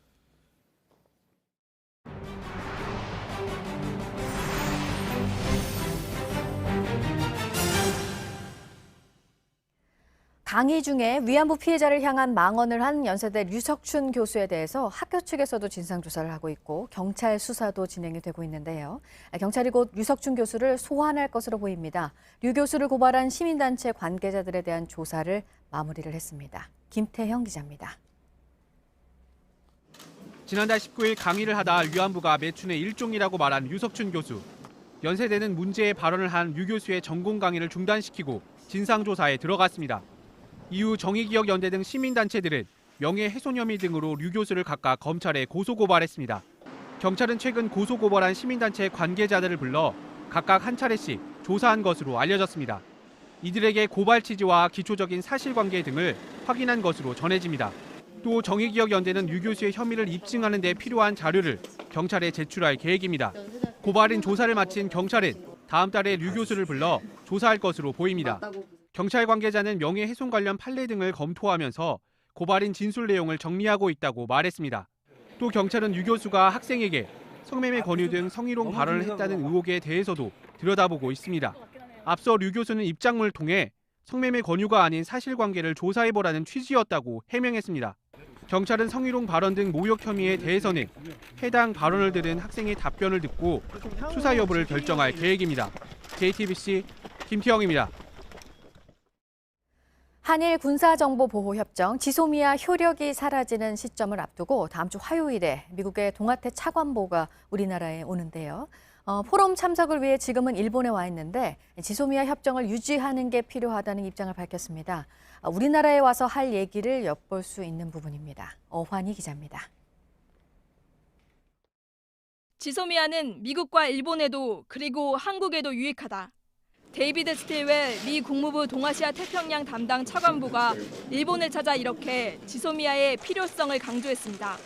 강의 중에 위안부 피해자를 향한 망언을 한 연세대 류석춘 교수에 대해서 학교 측에서도 진상조사를 하고 있고 경찰 수사도 진행이 되고 있는데요. 경찰이 곧 류석춘 교수를 소환할 것으로 보입니다. 류 교수를 고발한 시민단체 관계자들에 대한 조사를 마무리를 했습니다. 김태형 기자입니다. 지난달 19일 강의를 하다 위안부가 매춘의 일종이라고 말한 유석춘 교수. 연세대는 문제의 발언을 한 유 교수의 전공 강의를 중단시키고 진상조사에 들어갔습니다. 이후 정의기억연대 등 시민단체들은 명예훼손 혐의 등으로 류 교수를 각각 검찰에 고소고발했습니다. 경찰은 최근 고소고발한 시민단체 관계자들을 불러 각각 한 차례씩 조사한 것으로 알려졌습니다. 이들에게 고발 취지와 기초적인 사실관계 등을 확인한 것으로 전해집니다. 또 정의기억연대는 유 교수의 혐의를 입증하는 데 필요한 자료를 경찰에 제출할 계획입니다. 고발인 조사를 마친 경찰은 다음 달에 류 교수를 불러 조사할 것으로 보입니다. 경찰 관계자는 명예훼손 관련 판례 등을 검토하면서 고발인 진술 내용을 정리하고 있다고 말했습니다. 또 경찰은 유 교수가 학생에게 성매매 권유 등 성희롱 발언을 했다는 의혹에 대해서도 들여다보고 있습니다. 앞서 류 교수는 입장문을 통해 성매매 권유가 아닌 사실관계를 조사해보라는 취지였다고 해명했습니다. 경찰은 성희롱 발언 등 모욕 혐의에 대해서는 해당 발언을 들은 학생의 답변을 듣고 수사 여부를 결정할 계획입니다. JTBC 김태영입니다. 한일 군사정보보호협정 지소미아 효력이 사라지는 시점을 앞두고 다음 주 화요일에 미국의 동아태 차관보가 우리나라에 오는데요. 포럼 참석을 위해 지금은 일본에 와 있는데 지소미아 협정을 유지하는 게 필요하다는 입장을 밝혔습니다. 우리나라에 와서 할 얘기를 엿볼 수 있는 부분입니다. 어환희 기자입니다. 지소미아는 미국과 일본에도 그리고 한국에도 유익하다. 데이비드 스틸웰 미 국무부 동아시아 태평양 담당 차관보가 일본을 찾아 이렇게 지소미아의 필요성을 강조했습니다.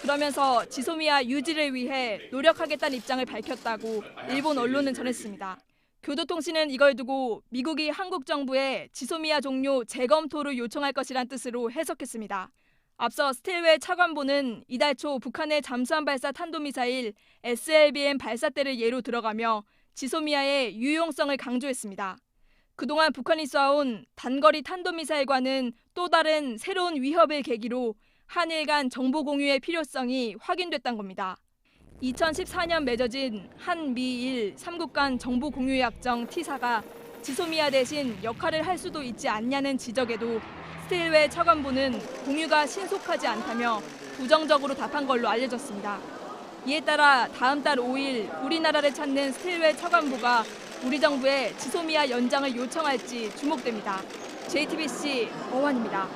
그러면서 지소미아 유지를 위해 노력하겠다는 입장을 밝혔다고 일본 언론은 전했습니다. 교도통신은 이걸 두고 미국이 한국 정부에 지소미아 종료 재검토를 요청할 것이란 뜻으로 해석했습니다. 앞서 스틸웰 차관보는 이달 초 북한의 잠수함 발사 탄도미사일 SLBM 발사 때를 예로 들어가며 지소미아의 유용성을 강조했습니다. 그동안 북한이 쏴온 단거리 탄도미사일과는 또 다른 새로운 위협을 계기로 한일 간 정보 공유의 필요성이 확인됐다는 겁니다. 2014년 맺어진 한미일 3국 간 정보 공유 약정 T사가 지소미아 대신 역할을 할 수도 있지 않냐는 지적에도 스틸웰 차관보는 공유가 신속하지 않다며 부정적으로 답한 걸로 알려졌습니다. 이에 따라 다음 달 5일 우리나라를 찾는 스틸웰 차관보가 우리 정부에 지소미아 연장을 요청할지 주목됩니다. JTBC 어환입니다.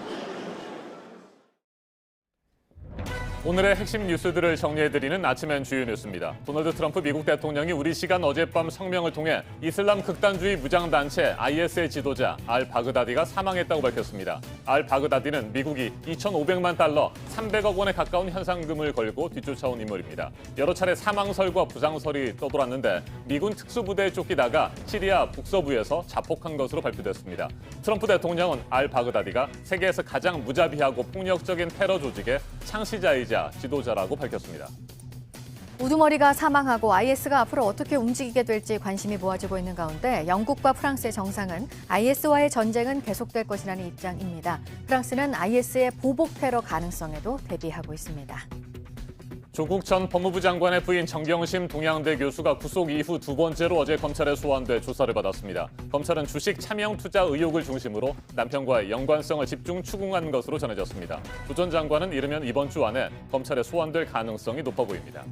오늘의 핵심 뉴스들을 정리해드리는 아침엔 주요 뉴스입니다. 도널드 트럼프 미국 대통령이 우리 시간 어젯밤 성명을 통해 이슬람 극단주의 무장단체 IS의 지도자 알 바그다디가 사망했다고 밝혔습니다. 알 바그다디는 미국이 2,500만 달러, 300억 원에 가까운 현상금을 걸고 뒤쫓아온 인물입니다. 여러 차례 사망설과 부상설이 떠돌았는데 미군 특수부대에 쫓기다가 시리아 북서부에서 자폭한 것으로 발표됐습니다. 트럼프 대통령은 알 바그다디가 세계에서 가장 무자비하고 폭력적인 테러 조직의 창시자이자 지도자라고 밝혔습니다. 우두머리가 사망하고 IS가 앞으로 어떻게 움직이게 될지 관심이 모아지고 있는 가운데 영국과 프랑스의 정상은 IS와의 전쟁은 계속될 것이라는 입장입니다. 프랑스는 IS의 보복 테러 가능성에도 대비하고 있습니다. 조국 전 법무부 장관의 부인 정경심 동양대 교수가 구속 이후 두 번째로 어제 검찰에 소환돼 조사를 받았습니다. 검찰은 주식 차명 투자 의혹을 중심으로 남편과의 연관성을 집중 추궁한 것으로 전해졌습니다. 조 전 장관은 이르면 이번 주 안에 검찰에 소환될 가능성이 높아 보입니다.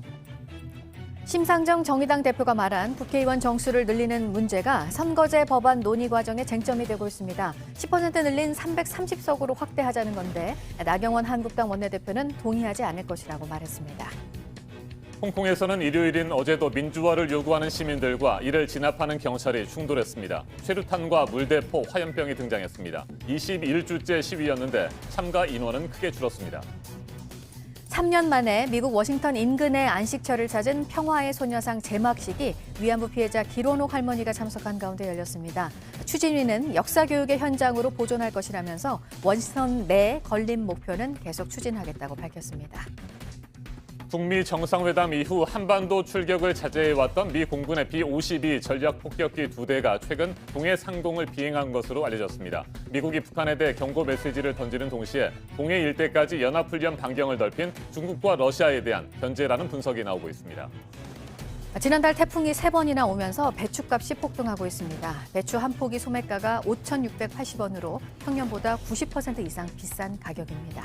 심상정 정의당 대표가 말한 국회의원 정수를 늘리는 문제가 선거제 법안 논의 과정에 쟁점이 되고 있습니다. 10% 늘린 330석으로 확대하자는 건데 나경원 한국당 원내대표는 동의하지 않을 것이라고 말했습니다. 홍콩에서는 일요일인 어제도 민주화를 요구하는 시민들과 이를 진압하는 경찰이 충돌했습니다. 최루탄과 물대포, 화염병이 등장했습니다. 21주째 시위였는데 참가 인원은 크게 줄었습니다. 3년 만에 미국 워싱턴 인근의 안식처를 찾은 평화의 소녀상 제막식이 위안부 피해자 길원옥 할머니가 참석한 가운데 열렸습니다. 추진위는 역사교육의 현장으로 보존할 것이라면서 워싱턴 내 건립 목표는 계속 추진하겠다고 밝혔습니다. 북미 정상회담 이후 한반도 출격을 자제해왔던 미 공군의 B-52 전략폭격기 2대가 최근 동해 상공을 비행한 것으로 알려졌습니다. 미국이 북한에 대해 경고 메시지를 던지는 동시에 동해 일대까지 연합훈련 반경을 넓힌 중국과 러시아에 대한 견제라는 분석이 나오고 있습니다. 지난달 태풍이 3번이나 오면서 배추값이 폭등하고 있습니다. 배추 한 포기 소매가가 5,680원으로 평년보다 90% 이상 비싼 가격입니다.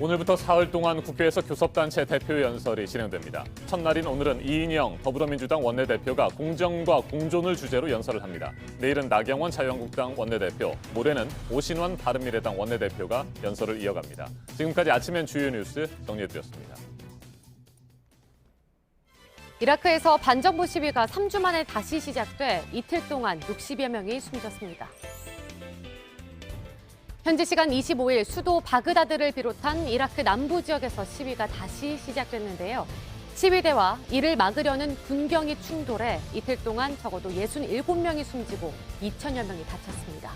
오늘부터 사흘 동안 국회에서 교섭단체 대표 연설이 진행됩니다. 첫날인 오늘은 이인영 더불어민주당 원내대표가 공정과 공존을 주제로 연설을 합니다. 내일은 나경원 자유한국당 원내대표, 모레는 오신환 바른미래당 원내대표가 연설을 이어갑니다. 지금까지 아침엔 주요 뉴스 정리해드렸습니다. 이라크에서 반정부 시위가 3주 만에 다시 시작돼 이틀 동안 60여 명이 숨졌습니다. 현지 시간 25일 수도 바그다드를 비롯한 이라크 남부 지역에서 시위가 다시 시작됐는데요. 시위대와 이를 막으려는 군경이 충돌해 이틀 동안 적어도 67명이 숨지고 2천여 명이 다쳤습니다.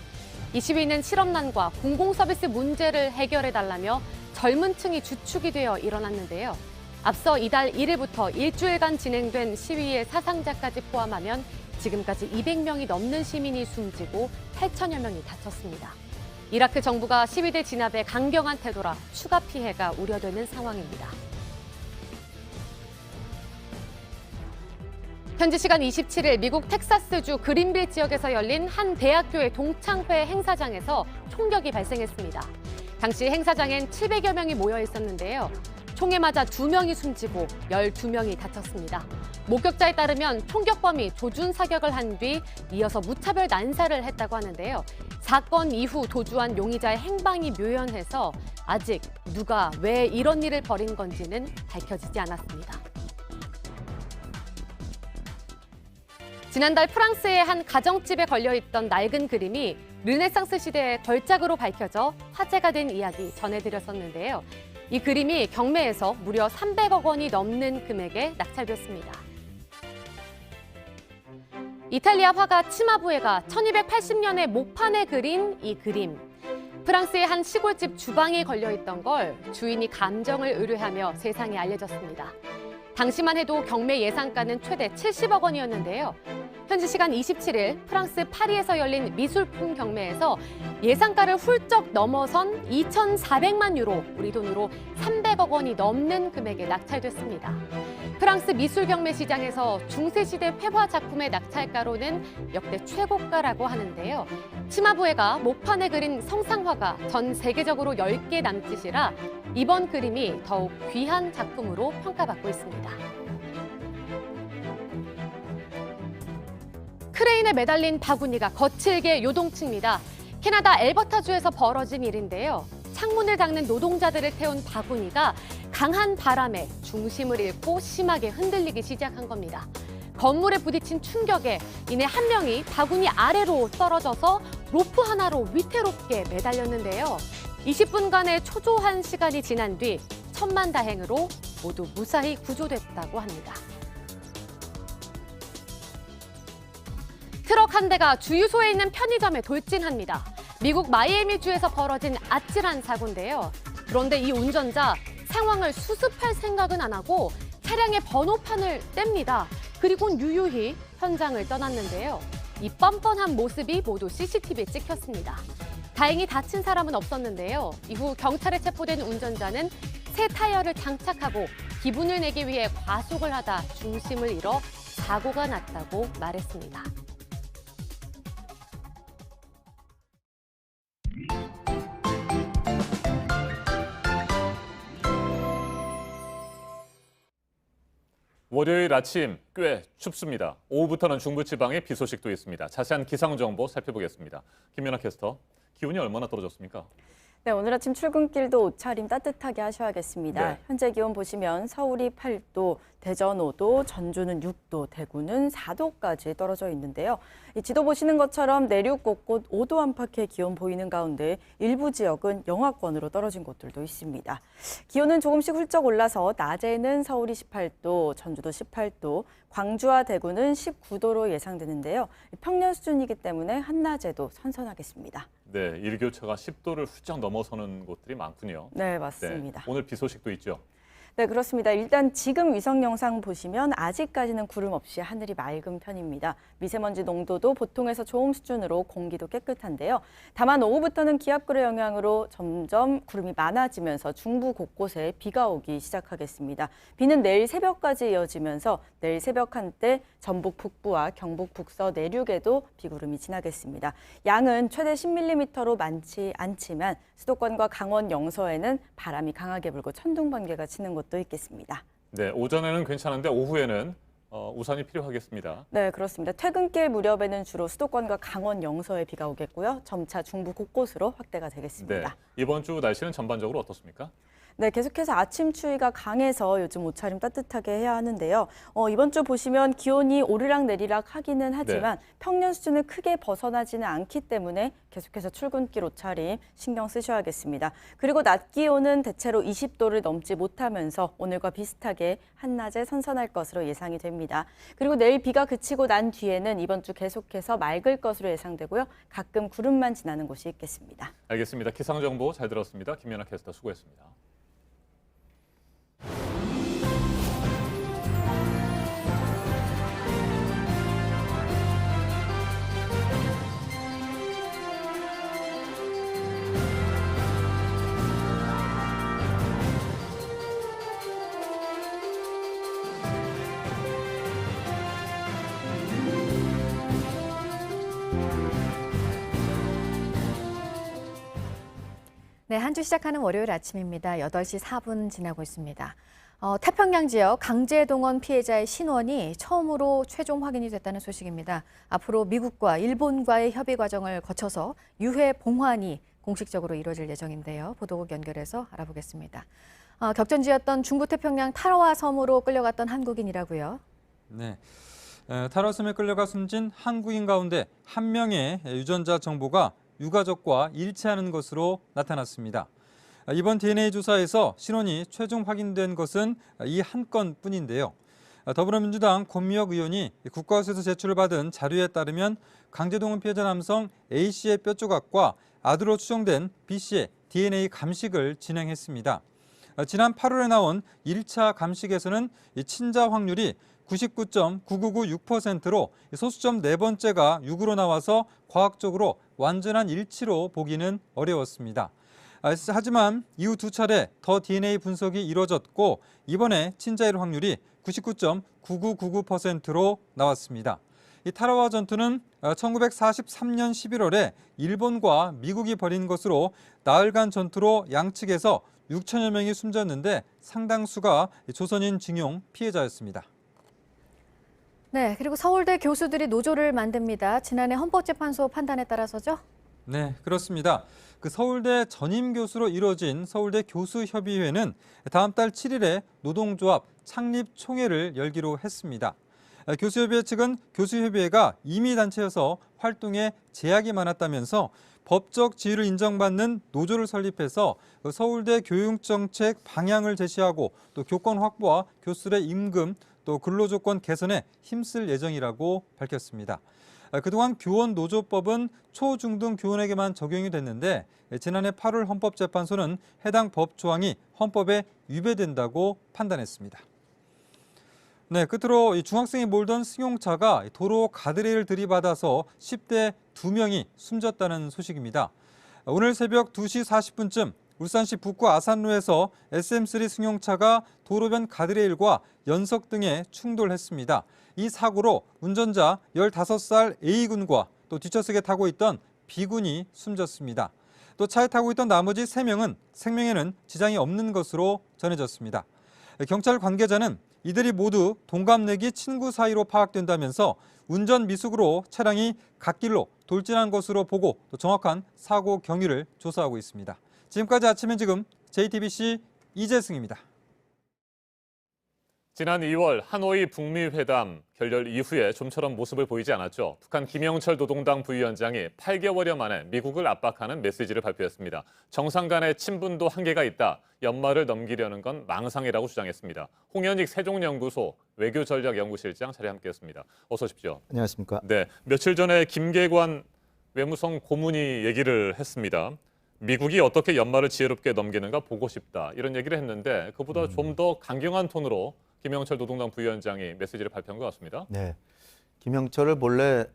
이 시위는 실업난과 공공서비스 문제를 해결해달라며 젊은 층이 주축이 되어 일어났는데요. 앞서 이달 1일부터 일주일간 진행된 시위의 사상자까지 포함하면 지금까지 200명이 넘는 시민이 숨지고 8천여 명이 다쳤습니다. 이라크 정부가 시위대 진압에 강경한 태도라 추가 피해가 우려되는 상황입니다. 현지 시간 27일 미국 텍사스주 그린빌 지역에서 열린 한 대학교의 동창회 행사장에서 총격이 발생했습니다. 당시 행사장엔 700여 명이 모여 있었는데요. 총에 맞아 2명이 숨지고 12명이 다쳤습니다. 목격자에 따르면 총격범이 조준 사격을 한 뒤 이어서 무차별 난사를 했다고 하는데요. 사건 이후 도주한 용의자의 행방이 묘연해서 아직 누가 왜 이런 일을 벌인 건지는 밝혀지지 않았습니다. 지난달 프랑스의 한 가정집에 걸려있던 낡은 그림이 르네상스 시대의 걸작으로 밝혀져 화제가 된 이야기 전해드렸었는데요. 이 그림이 경매에서 무려 300억 원이 넘는 금액에 낙찰됐습니다. 이탈리아 화가 치마부에가 1280년에 목판에 그린 이 그림. 프랑스의 한 시골집 주방에 걸려있던 걸 주인이 감정을 의뢰하며 세상에 알려졌습니다. 당시만 해도 경매 예상가는 최대 70억 원이었는데요. 현지 시간 27일 프랑스 파리에서 열린 미술품 경매에서 예상가를 훌쩍 넘어선 2,400만 유로, 우리 돈으로 300억 원이 넘는 금액에 낙찰됐습니다. 프랑스 미술 경매 시장에서 중세시대 회화 작품의 낙찰가로는 역대 최고가라고 하는데요. 치마부에가 목판에 그린 성상화가 전 세계적으로 10개 남짓이라 이번 그림이 더욱 귀한 작품으로 평가받고 있습니다. 크레인에 매달린 바구니가 거칠게 요동칩니다. 캐나다 엘버타주에서 벌어진 일인데요. 창문을 닦는 노동자들을 태운 바구니가 강한 바람에 중심을 잃고 심하게 흔들리기 시작한 겁니다. 건물에 부딪힌 충격에 이내 한 명이 바구니 아래로 떨어져서 로프 하나로 위태롭게 매달렸는데요. 20분간의 초조한 시간이 지난 뒤 천만다행으로 모두 무사히 구조됐다고 합니다. 트럭 한 대가 주유소에 있는 편의점에 돌진합니다. 미국 마이애미주에서 벌어진 아찔한 사고인데요. 그런데 이 운전자 상황을 수습할 생각은 안 하고 차량의 번호판을 뗍니다. 그리고는 유유히 현장을 떠났는데요. 이 뻔뻔한 모습이 모두 CCTV에 찍혔습니다. 다행히 다친 사람은 없었는데요. 이후 경찰에 체포된 운전자는 새 타이어를 장착하고 기분을 내기 위해 과속을 하다 중심을 잃어 사고가 났다고 말했습니다. 월요일 아침 꽤 춥습니다. 오후부터는 중부지방에 비 소식도 있습니다. 자세한 기상 정보 살펴보겠습니다. 김연아 캐스터, 기온이 얼마나 떨어졌습니까? 네, 오늘 아침 출근길도 옷차림 따뜻하게 하셔야겠습니다. 네. 현재 기온 보시면 서울이 8도, 대전 5도, 전주는 6도, 대구는 4도까지 떨어져 있는데요. 이 지도 보시는 것처럼 내륙 곳곳 5도 안팎의 기온 보이는 가운데 일부 지역은 영하권으로 떨어진 곳들도 있습니다. 기온은 조금씩 훌쩍 올라서 낮에는 서울이 18도, 전주도 18도, 광주와 대구는 19도로 예상되는데요. 평년 수준이기 때문에 한낮에도 선선하겠습니다. 네, 일교차가 10도를 훌쩍 넘어서는 곳들이 많군요. 네, 맞습니다. 네, 오늘 비 소식도 있죠. 네, 그렇습니다. 일단 지금 위성 영상 보시면 아직까지는 구름 없이 하늘이 맑은 편입니다. 미세먼지 농도도 보통에서 좋음 수준으로 공기도 깨끗한데요. 다만 오후부터는 기압골의 영향으로 점점 구름이 많아지면서 중부 곳곳에 비가 오기 시작하겠습니다. 비는 내일 새벽까지 이어지면서 내일 새벽 한때 전북 북부와 경북 북서 내륙에도 비구름이 지나겠습니다. 양은 최대 10mm로 많지 않지만 수도권과 강원 영서에는 바람이 강하게 불고 천둥 번개가 치는 곳도 있겠습니다. 네, 오전에는 괜찮은데 오후에는 우산이 필요하겠습니다. 네, 그렇습니다. 퇴근길 무렵에는 주로 수도권과 강원 영서에 비가 오겠고요. 점차 중부 곳곳으로 확대가 되겠습니다. 네, 이번 주 날씨는 전반적으로 어떻습니까? 네, 계속해서 아침 추위가 강해서 요즘 옷차림 따뜻하게 해야 하는데요. 이번 주 보시면 기온이 오르락 내리락 하기는 하지만 평년 수준을 크게 벗어나지는 않기 때문에 계속해서 출근길 옷차림 신경 쓰셔야겠습니다. 그리고 낮 기온은 대체로 20도를 넘지 못하면서 오늘과 비슷하게 한낮에 선선할 것으로 예상이 됩니다. 그리고 내일 비가 그치고 난 뒤에는 이번 주 계속해서 맑을 것으로 예상되고요. 가끔 구름만 지나는 곳이 있겠습니다. 알겠습니다. 기상정보 잘 들었습니다. 김연아 캐스터 수고했습니다. 네, 한 주 시작하는 월요일 아침입니다. 8시 4분 지나고 있습니다. 태평양 지역 강제동원 피해자의 신원이 처음으로 최종 확인이 됐다는 소식입니다. 앞으로 미국과 일본과의 협의 과정을 거쳐서 유해 봉환이 공식적으로 이루어질 예정인데요. 보도국 연결해서 알아보겠습니다. 격전지였던 중부 태평양 타라와 섬으로 끌려갔던 한국인이라고요. 네. 타라와 섬에 끌려가 숨진 한국인 가운데 한 명의 유전자 정보가 유가족과 일치하는 것으로 나타났습니다. 이번 DNA 조사에서 신원이 최종 확인된 것은 이 한 건뿐인데요. 더불어민주당 권미혁 의원이 국과수에서 제출을 받은 자료에 따르면 강제동원 피해자 남성 A씨의 뼈 조각과 아들로 추정된 B씨의 DNA 감식을 진행했습니다. 지난 8월에 나온 1차 감식에서는 친자 확률이 99.9996%로 소수점 네 번째가 6으로 나와서 과학적으로 완전한 일치로 보기는 어려웠습니다. 하지만 이후 두 차례 더 DNA 분석이 이뤄졌고 이번에 친자일 확률이 99.9999%로 나왔습니다. 이 타라와 전투는 1943년 11월에 일본과 미국이 벌인 것으로 나흘간 전투로 양측에서 6천여 명이 숨졌는데 상당수가 조선인 징용 피해자였습니다. 네, 그리고 서울대 교수들이 노조를 만듭니다. 지난해 헌법재판소 판단에 따라서죠? 네, 그렇습니다. 그 서울대 전임 교수로 이루어진 서울대 교수협의회는 다음 달 7일에 노동조합 창립 총회를 열기로 했습니다. 교수협의회 측은 교수협의회가 임의단체여서 활동에 제약이 많았다면서 법적 지위를 인정받는 노조를 설립해서 서울대 교육정책 방향을 제시하고 또 교권 확보와 교수들의 임금 또 근로조건 개선에 힘쓸 예정이라고 밝혔습니다. 그동안 교원노조법은 초중등 교원에게만 적용이 됐는데 지난해 8월 헌법재판소는 해당 법 조항이 헌법에 위배된다고 판단했습니다. 네, 끝으로 중학생이 몰던 승용차가 도로 가드레일을 들이받아서 10대 2명이 숨졌다는 소식입니다. 오늘 새벽 2시 40분쯤 울산시 북구 아산로에서 SM3 승용차가 도로변 가드레일과 연석 등에 충돌했습니다. 이 사고로 운전자 15살 A군과 또 뒷좌석에 타고 있던 B군이 숨졌습니다. 또 차에 타고 있던 나머지 3명은 생명에는 지장이 없는 것으로 전해졌습니다. 경찰 관계자는 이들이 모두 동갑내기 친구 사이로 파악된다면서 운전 미숙으로 차량이 갓길로 돌진한 것으로 보고 또 정확한 사고 경위를 조사하고 있습니다. 지금까지 아침엔 지금 JTBC 이재승입니다. 지난 2월 하노이 북미 회담 결렬 이후에 좀처럼 모습을 보이지 않았죠. 북한 김영철 노동당 부위원장이 8개월여 만에 미국을 압박하는 메시지를 발표했습니다. 정상 간의 친분도 한계가 있다. 연말을 넘기려는 건 망상이라고 주장했습니다. 홍현익 세종연구소 외교전략연구실장 자리에 함께했습니다. 어서 오십시오. 안녕하십니까. 네, 며칠 전에 김계관 외무성 고문이 얘기를 했습니다. 미국이 어떻게 연말을 지혜롭게 넘기는가 보고 싶다 이런 얘기를 했는데 그보다 좀 더 강경한 톤으로 김영철 노동당 부위원장이 메시지를 발표한 것 같습니다. 네, 김영철을 본래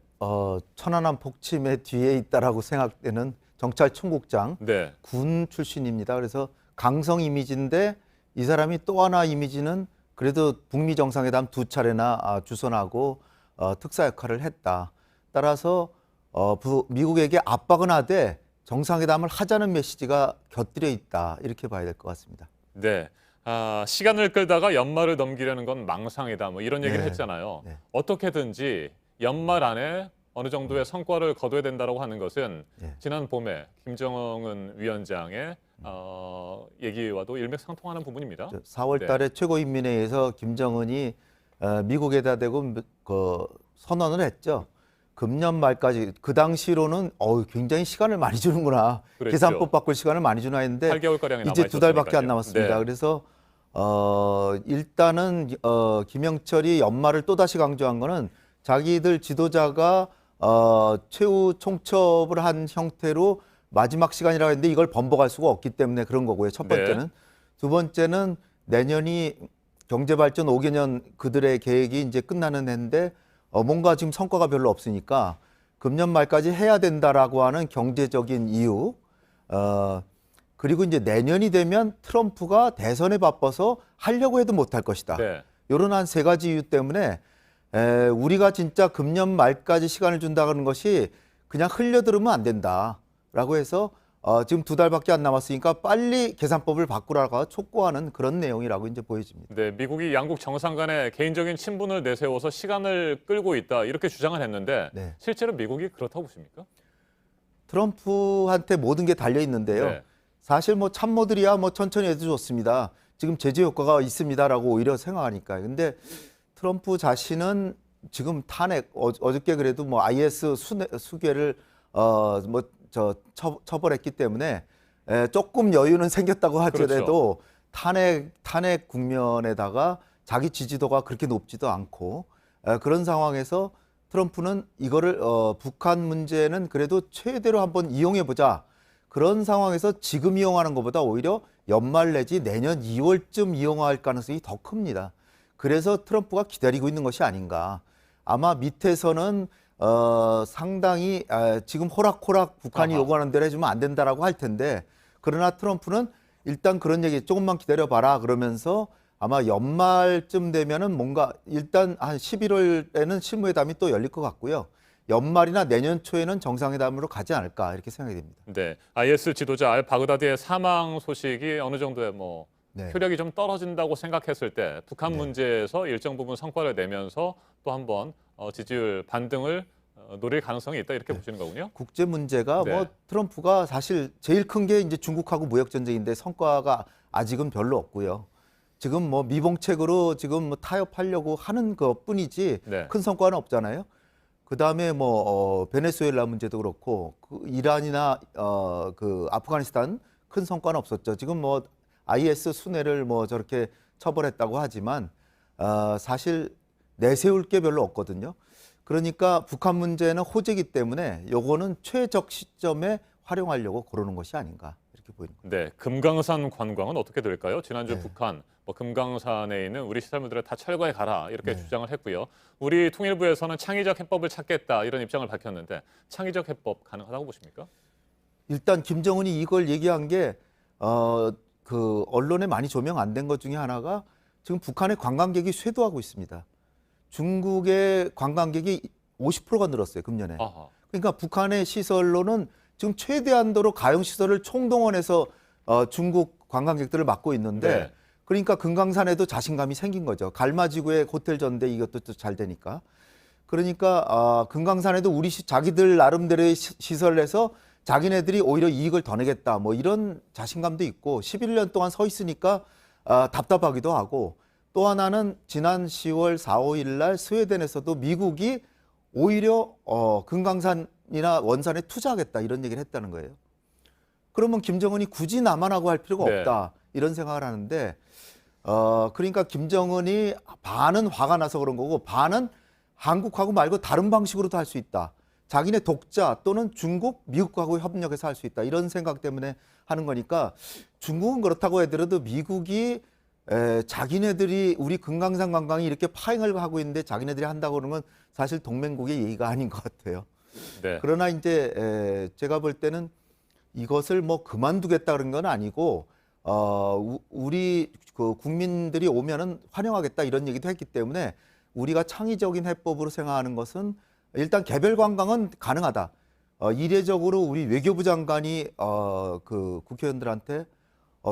천안함 폭침의 뒤에 있다라고 생각되는 경찰청국장, 네. 군 출신입니다. 그래서 강성 이미지인데 이 사람이 또 하나 이미지는 그래도 북미 정상회담 2차례나 주선하고 특사 역할을 했다. 따라서 미국에게 압박은 하되 정상회담을 하자는 메시지가 곁들여 있다. 이렇게 봐야 될 것 같습니다. 네. 시간을 끌다가 연말을 넘기려는 건 망상이다. 뭐 이런 얘기를 네. 했잖아요. 네. 어떻게든지 연말 안에 어느 정도의 성과를 거둬야 된다고 하는 것은 네. 지난 봄에 김정은 위원장의 얘기와도 일맥상통하는 부분입니다. 4월 달에 최고인민회의에서 김정은이 미국에다 대고 선언을 했죠. 금년 말까지 그 당시로는 굉장히 시간을 많이 주는구나. 그랬죠. 계산법 바꿀 시간을 많이 주나 했는데 8개월가량이 이제 2달밖에 안 남았습니다. 네. 그래서 일단은 김영철이 연말을 또다시 강조한 거는 자기들 지도자가 최후 총첩을 한 형태로 마지막 시간이라고 했는데 이걸 번복할 수가 없기 때문에 그런 거고요. 첫 번째는. 네. 두 번째는 내년이 경제발전 5개년 그들의 계획이 이제 끝나는 해인데 뭔가 지금 성과가 별로 없으니까 금년 말까지 해야 된다라고 하는 경제적인 이유, 그리고 이제 내년이 되면 트럼프가 대선에 바빠서 하려고 해도 못할 것이다. 네. 이런 한 세 가지 이유 때문에 우리가 진짜 금년 말까지 시간을 준다는 것이 그냥 흘려들으면 안 된다라고 해서 지금 2달밖에 안 남았으니까 빨리 계산법을 바꾸라고 촉구하는 그런 내용이라고 이제 보여집니다. 네, 미국이 양국 정상 간에 개인적인 친분을 내세워서 시간을 끌고 있다 이렇게 주장을 했는데 네. 실제로 미국이 그렇다고 보십니까? 트럼프한테 모든 게 달려 있는데요. 네. 사실 뭐 참모들이야 뭐 천천히 해도 좋습니다. 지금 제재 효과가 있습니다라고 오히려 생각하니까요. 근데 트럼프 자신은 지금 탄핵 어저께 그래도 뭐 IS 수괴를 처벌했기 때문에 조금 여유는 생겼다고 하더라도 그렇죠. 탄핵 국면에다가 자기 지지도가 그렇게 높지도 않고 그런 상황에서 트럼프는 이거를 북한 문제는 그래도 최대로 한번 이용해 보자. 그런 상황에서 지금 이용하는 것보다 오히려 연말 내지 내년 2월쯤 이용할 가능성이 더 큽니다. 그래서 트럼프가 기다리고 있는 것이 아닌가. 아마 밑에서는 상당히 지금 호락호락 북한이 요구하는 대로 해주면 안 된다라고 할 텐데 그러나 트럼프는 일단 그런 얘기 조금만 기다려봐라 그러면서 아마 연말쯤 되면은 뭔가 일단 한 11월에는 실무회담이 또 열릴 것 같고요. 연말이나 내년 초에는 정상회담으로 가지 않을까 이렇게 생각이 됩니다. 네, IS 지도자 알 바그다디의 사망 소식이 어느 정도의 효력이 좀 떨어진다고 생각했을 때 북한 문제에서 일정 부분 성과를 내면서 또 한번 지지율 반등을 노릴 가능성이 있다 이렇게 보시는 거군요. 국제 문제가 뭐 트럼프가 사실 제일 큰 게 이제 중국하고 무역 전쟁인데 성과가 아직은 별로 없고요. 지금 뭐 미봉책으로 지금 뭐 타협하려고 하는 것뿐이지 큰 성과는 없잖아요. 그다음에 뭐 베네수엘라 문제도 그렇고 그 이란이나 그 아프가니스탄 큰 성과는 없었죠. 지금 뭐 IS 순회를 뭐 저렇게 처벌했다고 하지만 사실 내세울 게 별로 없거든요. 그러니까 북한 문제는 호재이기 때문에 요거는 최적 시점에 활용하려고 그러는 것이 아닌가 이렇게 보입니다. 네, 금강산 관광은 어떻게 될까요? 지난주 북한 금강산에 있는 우리 시설물들을 다 철거해 가라 이렇게 주장을 했고요. 우리 통일부에서는 창의적 해법을 찾겠다 이런 입장을 밝혔는데 창의적 해법 가능하다고 보십니까? 일단 김정은이 이걸 얘기한 게 그 언론에 많이 조명 안 된 것 중에 하나가 지금 북한의 관광객이 쇄도하고 있습니다. 중국의 관광객이 50%가 늘었어요, 금년에. 그러니까 북한의 시설로는 지금 최대한도로 가용 시설을 총동원해서 중국 관광객들을 막고 있는데 그러니까 금강산에도 자신감이 생긴 거죠. 갈마지구에 호텔 전대 이것도 또 잘 되니까. 그러니까 금강산에도 우리 자기들 나름대로의 시설을 해서 자기네들이 오히려 이익을 더 내겠다. 뭐 이런 자신감도 있고 11년 동안 서 있으니까 답답하기도 하고 또 하나는 지난 10월 4, 5일 날 스웨덴에서도 미국이 오히려 금강산이나 원산에 투자하겠다 이런 얘기를 했다는 거예요. 그러면 김정은이 굳이 남한하고 할 필요가 없다 이런 생각을 하는데 그러니까 김정은이 반은 화가 나서 그런 거고 반은 한국하고 말고 다른 방식으로도 할 수 있다. 자기네 독자 또는 중국, 미국하고 협력해서 할 수 있다. 이런 생각 때문에 하는 거니까 중국은 그렇다고 하더라도 미국이 자기네들이 우리 금강산 관광이 이렇게 파행을 하고 있는데 자기네들이 한다고 그러는 건 사실 동맹국의 예의가 아닌 것 같아요. 네. 그러나 이제 제가 볼 때는 이것을 뭐 그만두겠다 그런 건 아니고 우리 그 국민들이 오면은 환영하겠다 이런 얘기도 했기 때문에 우리가 창의적인 해법으로 생각하는 것은 일단 개별 관광은 가능하다. 이례적으로 우리 외교부 장관이 그 국회의원들한테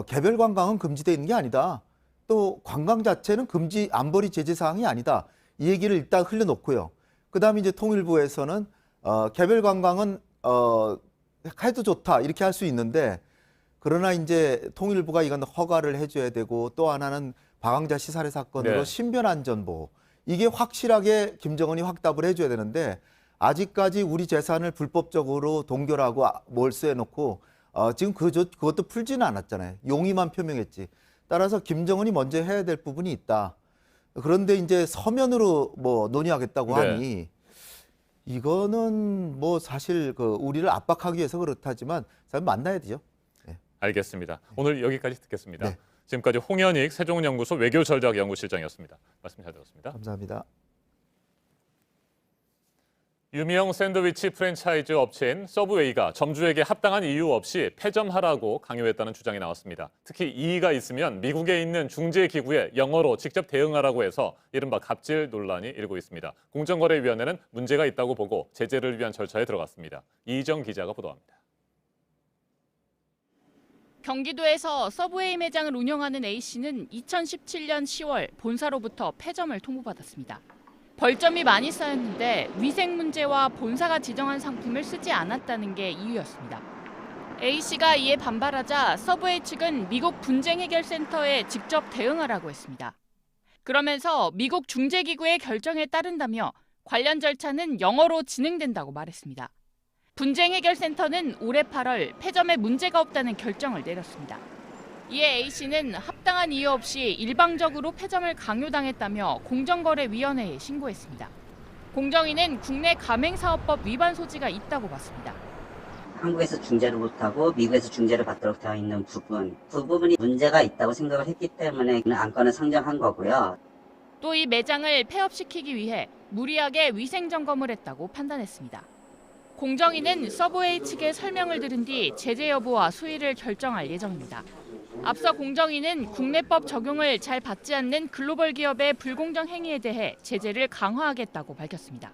개별 관광은 금지되어 있는 게 아니다. 또 관광 자체는 금지 안보리 제재 사항이 아니다. 이 얘기를 일단 흘려놓고요. 그다음에 이제 통일부에서는 개별 관광은 해도 좋다 이렇게 할 수 있는데 그러나 이제 통일부가 이건 허가를 해줘야 되고 또 하나는 박왕자 시살의 사건으로 네. 신변안전보호 이게 확실하게 김정은이 확답을 해줘야 되는데 아직까지 우리 재산을 불법적으로 동결하고 몰수해놓고 지금 그것도 풀지는 않았잖아요. 용의만 표명했지. 따라서 김정은이 먼저 해야 될 부분이 있다. 그런데 이제 서면으로 뭐 논의하겠다고 네. 하니 이거는 뭐 사실 그 우리를 압박하기 위해서 그렇다지만 사실 만나야 되죠. 알겠습니다. 오늘 여기까지 듣겠습니다. 네. 지금까지 홍현익 세종연구소 외교전략연구실장이었습니다. 말씀 잘 들었습니다. 감사합니다. 유명 샌드위치 프랜차이즈 업체인 서브웨이가 점주에게 합당한 이유 없이 폐점하라고 강요했다는 주장이 나왔습니다. 특히 이의가 있으면 미국에 있는 중재기구에 영어로 직접 대응하라고 해서 이른바 갑질 논란이 일고 있습니다. 공정거래위원회는 문제가 있다고 보고 제재를 위한 절차에 들어갔습니다. 이희정 기자가 보도합니다. 경기도에서 서브웨이 매장을 운영하는 A씨는 2017년 10월 본사로부터 폐점을 통보받았습니다. 벌점이 많이 쌓였는데 위생 문제와 본사가 지정한 상품을 쓰지 않았다는 게 이유였습니다. A씨가 이에 반발하자 서브웨이 측은 미국 분쟁해결센터에 직접 대응하라고 했습니다. 그러면서 미국 중재기구의 결정에 따른다며 관련 절차는 영어로 진행된다고 말했습니다. 분쟁해결센터는 올해 8월 폐점에 문제가 없다는 결정을 내렸습니다. 이에 A씨는 합당한 이유 없이 일방적으로 폐점을 강요당했다며 공정거래위원회에 신고했습니다. 공정위는 국내 가맹사업법 위반 소지가 있다고 봤습니다. 한국에서 중재를 못하고 미국에서 중재를 받도록 되어 있는 부분, 그 부분이 문제가 있다고 생각을 했기 때문에 안건을 상정한 거고요. 또 이 매장을 폐업시키기 위해 무리하게 위생점검을 했다고 판단했습니다. 공정위는 서브웨이 측의 설명을 들은 뒤 제재 여부와 수위를 결정할 예정입니다. 앞서 공정위는 국내법 적용을 잘 받지 않는 글로벌 기업의 불공정 행위에 대해 제재를 강화하겠다고 밝혔습니다.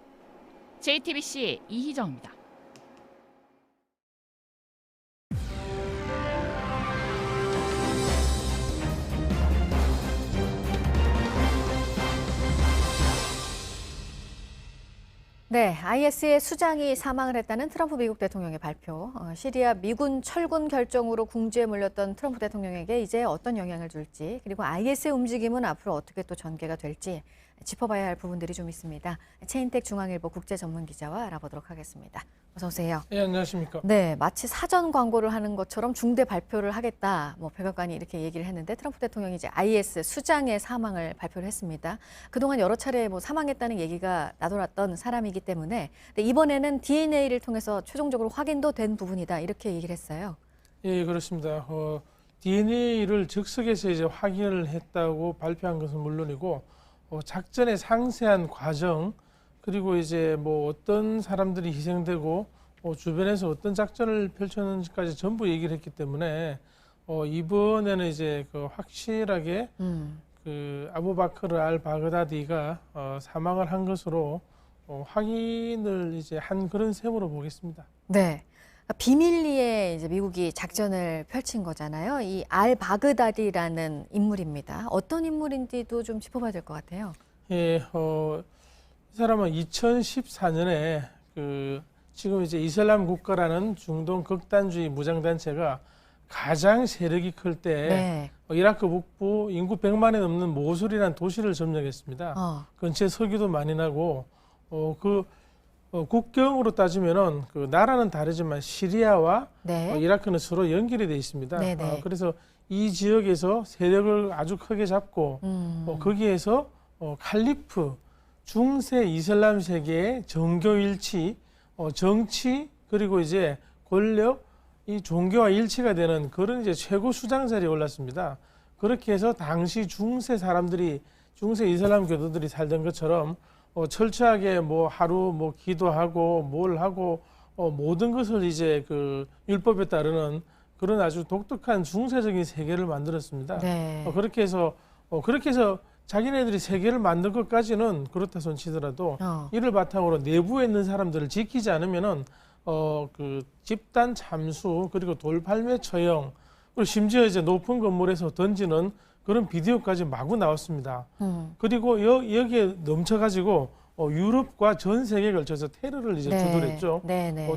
JTBC 이희정입니다. 네, IS의 수장이 사망을 했다는 트럼프 미국 대통령의 발표. 시리아 미군 철군 결정으로 궁지에 몰렸던 트럼프 대통령에게 이제 어떤 영향을 줄지, 그리고 IS의 움직임은 앞으로 어떻게 또 전개가 될지 짚어봐야 할 부분들이 좀 있습니다. 최인택 중앙일보 국제전문기자와 알아보도록 하겠습니다. 어서 오세요. 네, 안녕하십니까. 네, 마치 사전 광고를 하는 것처럼 중대 발표를 하겠다. 백악관이 이렇게 얘기를 했는데 트럼프 대통령이 이제 IS 수장의 사망을 발표를 했습니다. 그동안 여러 차례 사망했다는 얘기가 나돌았던 사람이기 때문에 근데 이번에는 DNA를 통해서 최종적으로 확인도 된 부분이다. 이렇게 얘기를 했어요. 예, 그렇습니다. DNA를 즉석에서 이제 확인을 했다고 발표한 것은 물론이고 작전의 상세한 과정 그리고 이제 어떤 사람들이 희생되고 주변에서 어떤 작전을 펼쳤는지까지 전부 얘기를 했기 때문에 이번에는 이제 확실하게 그 아부바크르 알 바그다디가 사망을 한 것으로 확인을 이제 한 그런 셈으로 보겠습니다. 네. 비밀리에 이제 미국이 작전을 펼친 거잖아요. 이 알 바그다디라는 인물입니다. 어떤 인물인지도 좀 짚어봐야 될 것 같아요. 예, 이 사람은 2014년에 지금 이제 이슬람 국가라는 중동 극단주의 무장단체가 가장 세력이 클 때 이라크 북부 인구 100만이 넘는 모술이라는 도시를 점령했습니다. 근처에 석유도 많이 나고 국경으로 따지면은 나라는 다르지만 시리아와 이라크는 서로 연결이 돼 있습니다. 그래서 이 지역에서 세력을 아주 크게 잡고 거기에서 칼리프 중세 이슬람 세계의 정교일치 정치 그리고 이제 권력, 이 종교와 일치가 되는 그런 이제 최고 수장 자리에 올랐습니다. 그렇게 해서 당시 중세 사람들이, 중세 이슬람 교도들이 살던 것처럼 철저하게 뭐 하루 뭐 기도하고 뭘 하고 모든 것을 이제 그 율법에 따르는 그런 아주 독특한 중세적인 세계를 만들었습니다. 네. 그렇게 해서 자기네들이 세계를 만든 것까지는 그렇다 손치더라도 이를 바탕으로 내부에 있는 사람들을 지키지 않으면은 그 집단 참수 그리고 돌팔매 처형 그리고 심지어 이제 높은 건물에서 던지는 그런 비디오까지 마구 나왔습니다. 그리고 여기에 넘쳐가지고 유럽과 전 세계에 걸쳐서 테러를 이제 주도를 했죠.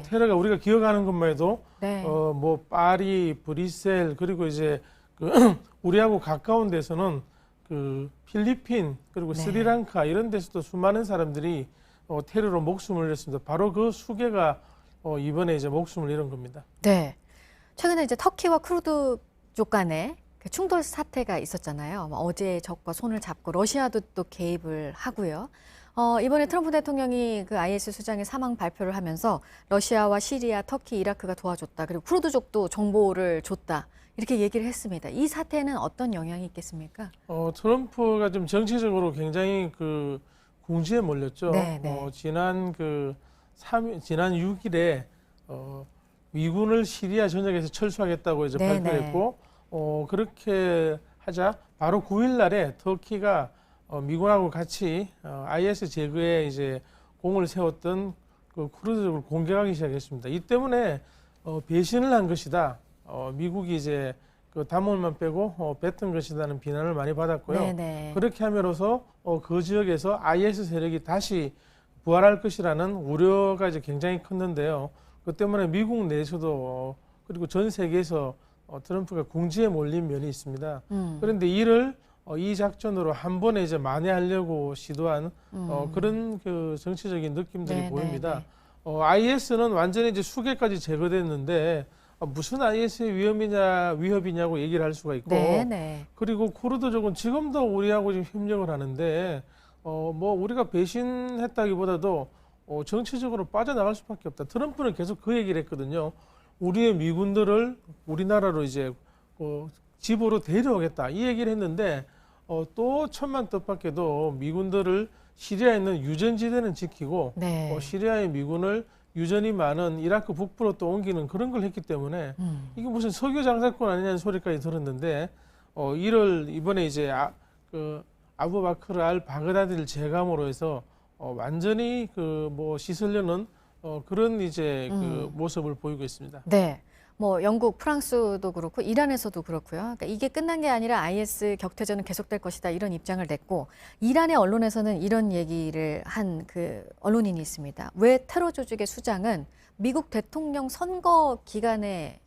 테러가 우리가 기억하는 것만 해도 뭐 파리, 브뤼셀 그리고 이제 그 우리하고 가까운 데서는 그 필리핀 그리고 스리랑카 이런 데서도 수많은 사람들이 테러로 목숨을 잃었습니다. 바로 그 수계가 이번에 이제 목숨을 잃은 겁니다. 네. 최근에 이제 터키와 쿠르드족 간에 그 충돌 사태가 있었잖아요. 어제 적과 손을 잡고 러시아도 또 개입을 하고요. 이번에 트럼프 대통령이 그 IS 수장의 사망 발표를 하면서 러시아와 시리아, 터키, 이라크가 도와줬다. 그리고 쿠르드족도 정보를 줬다. 이렇게 얘기를 했습니다. 이 사태는 어떤 영향이 있겠습니까? 트럼프가 좀 정치적으로 굉장히 그 궁지에 몰렸죠. 지난 6일에 미군을 시리아 전역에서 철수하겠다고 이제 발표했고 그렇게 하자 바로 9일 날에 터키가 미군하고 같이 IS 제거에 이제 공을 세웠던 그 쿠르드족을 공격하기 시작했습니다. 이 때문에 배신을 한 것이다. 미국이 이제 그 담원만 빼고 뱉은 것이라는 비난을 많이 받았고요. 그렇게 함으로써 그 지역에서 IS 세력이 다시 부활할 것이라는 우려가 이제 굉장히 컸는데요. 그 때문에 미국 내에서도 그리고 전 세계에서 트럼프가 궁지에 몰린 면이 있습니다. 그런데 이 작전으로 한 번에 이제 만회하려고 시도한 그런 그 정치적인 느낌들이 보입니다. IS는 완전히 이제 수계까지 제거됐는데 무슨 IS의 위협이냐고 얘기를 할 수가 있고 그리고 쿠르드족은 지금도 우리하고 지금 협력을 하는데 뭐 우리가 배신했다기보다도 정치적으로 빠져나갈 수밖에 없다. 트럼프는 계속 그 얘기를 했거든요. 우리의 미군들을 우리나라로 이제 집으로 데려오겠다 이 얘기를 했는데 또 천만 뜻밖에도 미군들을 시리아에 있는 유전지대는 지키고 시리아의 미군을 유전이 많은 이라크 북부로 또 옮기는 그런 걸 했기 때문에 이게 무슨 석유 장사꾼 아니냐는 소리까지 들었는데 이번에 이제 아부바크르 알 바그다디를 제감으로 해서 완전히 그 뭐 씻으려는 그런 이제 그 모습을 보이고 있습니다. 네. 뭐 영국, 프랑스도 그렇고 이란에서도 그렇고요. 그러니까 이게 끝난 게 아니라 IS 격퇴전은 계속될 것이다 이런 입장을 냈고 이란의 언론에서는 이런 얘기를 한 그 언론인이 있습니다. 왜 테러 조직의 수장은 미국 대통령 선거 기간에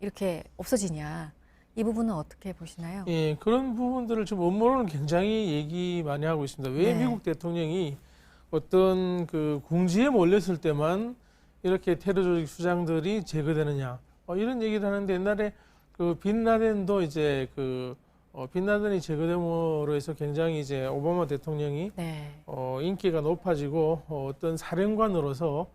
이렇게 없어지냐. 이 부분은 어떻게 보시나요? 예, 그런 부분들을 좀 음모론은 굉장히 얘기 많이 하고 있습니다. 왜 미국 대통령이 어떤 그 궁지에 몰렸을 때만 이렇게 테러 조직 수장들이 제거되느냐 이런 얘기를 하는데 옛날에 그 빈라덴도 이제 빈라덴이 제거됨으로 해서 굉장히 이제 오바마 대통령이 인기가 높아지고 어떤 사령관으로서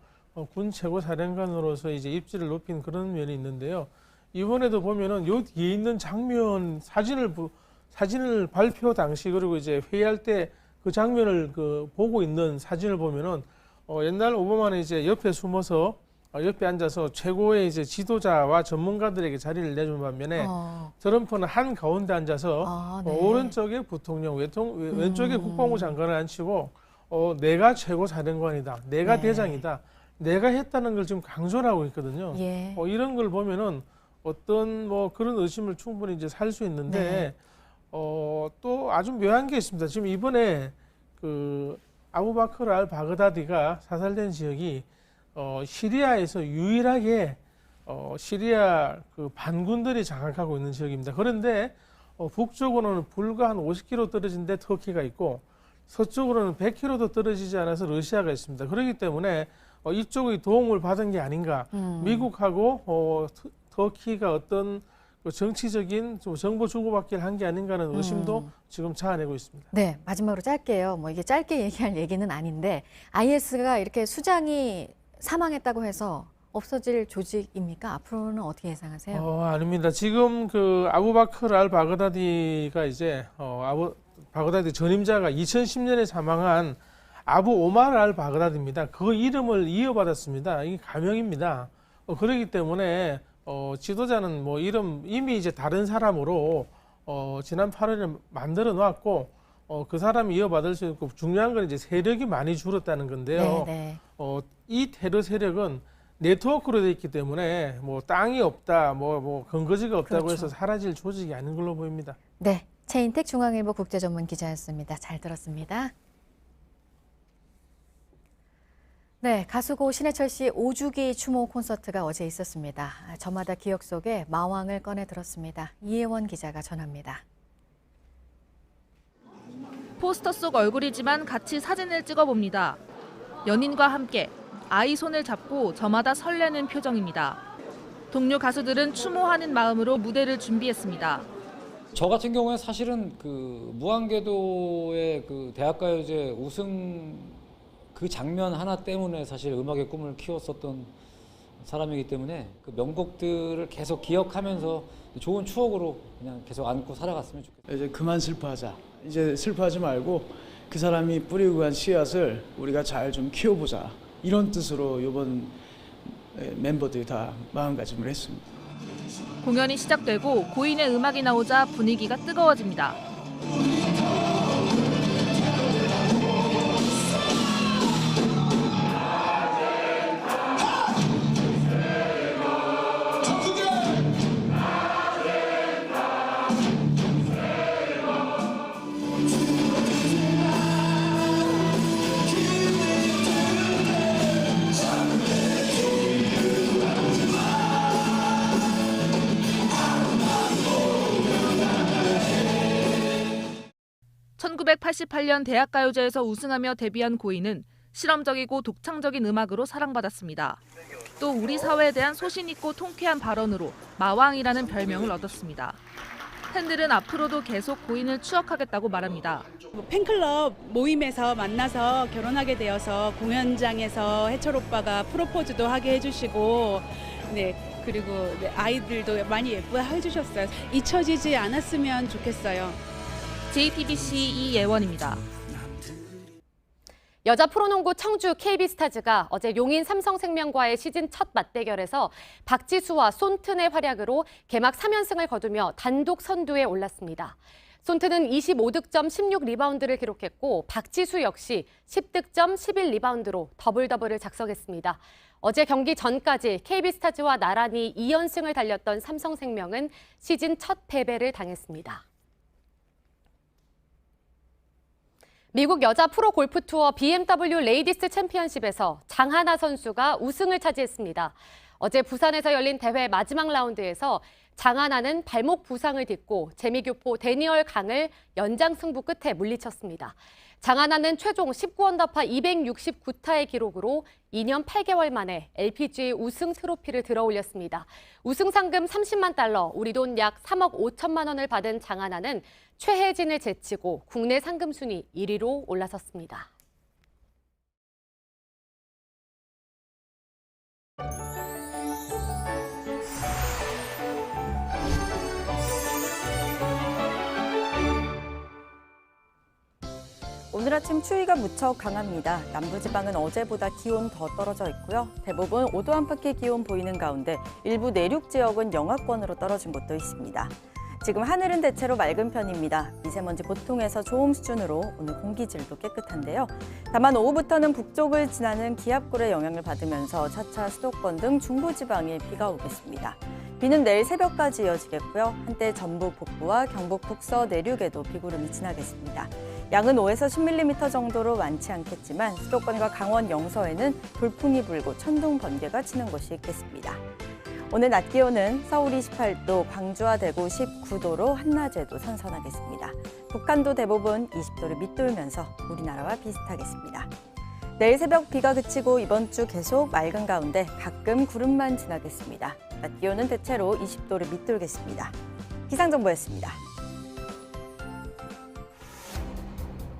군 최고 사령관으로서 이제 입지를 높인 그런 면이 있는데요. 이번에도 보면은 요 뒤에 있는 장면 사진을 발표 당시 그리고 이제 회의할 때 그 장면을 보고 있는 사진을 보면은 옛날 오바마는 이제 옆에 숨어서 옆에 앉아서 최고의 이제 지도자와 전문가들에게 자리를 내준 반면에 트럼프는 한 가운데 앉아서 오른쪽에 부통령, 왼쪽에 국방부 장관을 앉히고 내가 최고 사령관이다, 내가 대장이다, 내가 했다는 걸 지금 강조를 하고 있거든요. 이런 걸 보면은 어떤 뭐 그런 의심을 충분히 이제 살 수 있는데 또 아주 묘한 게 있습니다. 지금 이번에 그 아부바크르 알 바그다디가 사살된 지역이 시리아에서 유일하게 시리아 그 반군들이 장악하고 있는 지역입니다. 그런데 북쪽으로는 불과 한 50km 떨어진 데 터키가 있고 서쪽으로는 100km도 떨어지지 않아서 러시아가 있습니다. 그렇기 때문에 이쪽의 도움을 받은 게 아닌가. 미국하고 터키가 어떤 정치적인 정보 주고받기를 한 게 아닌가 하는 의심도 지금 자아내고 있습니다. 네, 마지막으로 짧게요. 뭐 이게 짧게 얘기할 얘기는 아닌데 IS가 이렇게 수장이 사망했다고 해서 없어질 조직입니까? 앞으로는 어떻게 예상하세요? 아닙니다. 지금 그 아부바크르 알 바그다디가 이제 바그다디 전임자가 2010년에 사망한 아부 오마르 알 바그다디입니다. 그 이름을 이어받았습니다. 이게 가명입니다. 그렇기 때문에 지도자는 뭐 이미 이제 다른 사람으로 지난 8월에 만들어 놨고 그 사람이 이어받을 수 있고, 중요한 건 이제 세력이 많이 줄었다는 건데요. 이 테러 세력은 네트워크로 되어 있기 때문에 뭐 땅이 없다, 뭐 근거지가 없다고 해서 사라질 조직이 아닌 걸로 보입니다. 네, 최인택 중앙일보 국제전문 기자였습니다. 잘 들었습니다. 네, 가수고 신해철 씨 5주기 추모 콘서트가 어제 있었습니다. 저마다 기억 속에 마왕을 꺼내 들었습니다. 이혜원 기자가 전합니다. 포스터 속 얼굴이지만 같이 사진을 찍어봅니다. 연인과 함께 아이 손을 잡고 저마다 설레는 표정입니다. 동료 가수들은 추모하는 마음으로 무대를 준비했습니다. 저 같은 경우에 사실은 그 무한궤도의 그 대학가요제 우승 그 장면 하나 때문에 사실 음악의 꿈을 키웠었던 사람이기 때문에 그 명곡들을 계속 기억하면서 좋은 추억으로 그냥 계속 안고 살아갔으면 좋겠어요. 이제 그만 슬퍼하자. 이제 슬퍼하지 말고 그 사람이 뿌리고 간 씨앗을 우리가 잘 좀 키워보자. 이런 뜻으로 이번 멤버들이 다 마음가짐을 했습니다. 공연이 시작되고 고인의 음악이 나오자 분위기가 뜨거워집니다. (1988년) 대학가요제에서 우승하며 데뷔한 고인은 실험적이고 독창적인 음악으로 사랑받았습니다. 또 우리 사회에 대한 소신 있고 통쾌한 발언으로 마왕이라는 별명을 얻었습니다. 팬들은 앞으로도 계속 고인을 추억하겠다고 말합니다. 팬클럽 모임에서 만나서 결혼하게 되어서 공연장에서 해철 오빠가 프로포즈도 하게 해주시고, 그리고 아이들도 많이 예뻐해 주셨어요. 잊혀지지 않았으면 좋겠어요. JTBC 이예원입니다. 여자 프로농구 청주 KB스타즈가 어제 용인 삼성생명과의 시즌 첫 맞대결에서 박지수와 손튼의 활약으로 개막 3연승을 거두며 단독 선두에 올랐습니다. 손튼은 25득점 16리바운드를 기록했고 박지수 역시 10득점 11리바운드로 더블더블을 작성했습니다. 어제 경기 전까지 KB스타즈와 나란히 2연승을 달렸던 삼성생명은 시즌 첫 패배를 당했습니다. 미국 여자 프로 골프 투어 BMW 레이디스 챔피언십에서 장하나 선수가 우승을 차지했습니다. 어제 부산에서 열린 대회 마지막 라운드에서 장하나는 발목 부상을 딛고 재미교포 데니얼 강을 연장 승부 끝에 물리쳤습니다. 장하나는 최종 19언더파 269타의 기록으로 2년 8개월 만에 LPGA 우승 트로피를 들어올렸습니다. 우승 상금 $30만, 우리 돈 약 3억 5천만 원을 받은 장하나는 최혜진을 제치고 국내 상금 순위 1위로 올라섰습니다. 오늘 아침 추위가 무척 강합니다. 남부지방은 어제보다 기온 더 떨어져 있고요. 대부분 5도 안팎의 기온 보이는 가운데 일부 내륙 지역은 영하권으로 떨어진 곳도 있습니다. 지금 하늘은 대체로 맑은 편입니다. 미세먼지 보통에서 좋음 수준으로 오늘 공기질도 깨끗한데요. 다만 오후부터는 북쪽을 지나는 기압골의 영향을 받으면서 차차 수도권 등 중부지방에 비가 오겠습니다. 비는 내일 새벽까지 이어지겠고요. 한때 전북 북부와 경북 북서 내륙에도 비구름이 지나겠습니다. 양은 5에서 10mm 정도로 많지 않겠지만 수도권과 강원 영서에는 돌풍이 불고 천둥 번개가 치는 곳이 있겠습니다. 오늘 낮 기온은 서울 28도, 광주와 대구 19도로 한낮에도 선선하겠습니다. 북한도 대부분 20도를 밑돌면서 우리나라와 비슷하겠습니다. 내일 새벽 비가 그치고 이번 주 계속 맑은 가운데 가끔 구름만 지나겠습니다. 낮 기온은 대체로 20도를 밑돌겠습니다. 기상정보였습니다.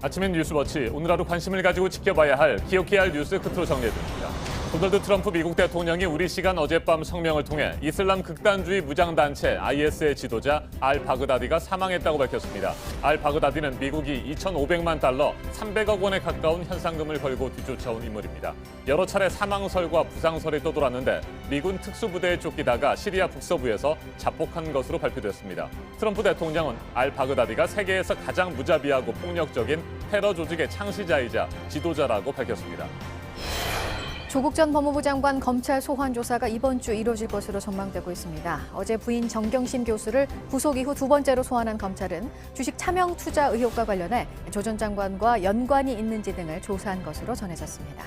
아침엔 뉴스워치, 오늘 하루 관심을 가지고 지켜봐야 할 기억해야 할 뉴스 끝으로 정리해드립니다. 도널드 트럼프 미국 대통령이 우리 시간 어젯밤 성명을 통해 이슬람 극단주의 무장단체 IS의 지도자 알 바그다디가 사망했다고 밝혔습니다. 알 바그다디는 미국이 2,500만 달러, 300억 원에 가까운 현상금을 걸고 뒤쫓아온 인물입니다. 여러 차례 사망설과 부상설이 떠돌았는데 미군 특수부대에 쫓기다가 시리아 북서부에서 자폭한 것으로 발표됐습니다. 트럼프 대통령은 알 바그다디가 세계에서 가장 무자비하고 폭력적인 테러 조직의 창시자이자 지도자라고 밝혔습니다. 조국 전 법무부 장관 검찰 소환 조사가 이번 주 이뤄질 것으로 전망되고 있습니다. 어제 부인 정경심 교수를 구속 이후 두 번째로 소환한 검찰은 주식 차명 투자 의혹과 관련해 조 전 장관과 연관이 있는지 등을 조사한 것으로 전해졌습니다.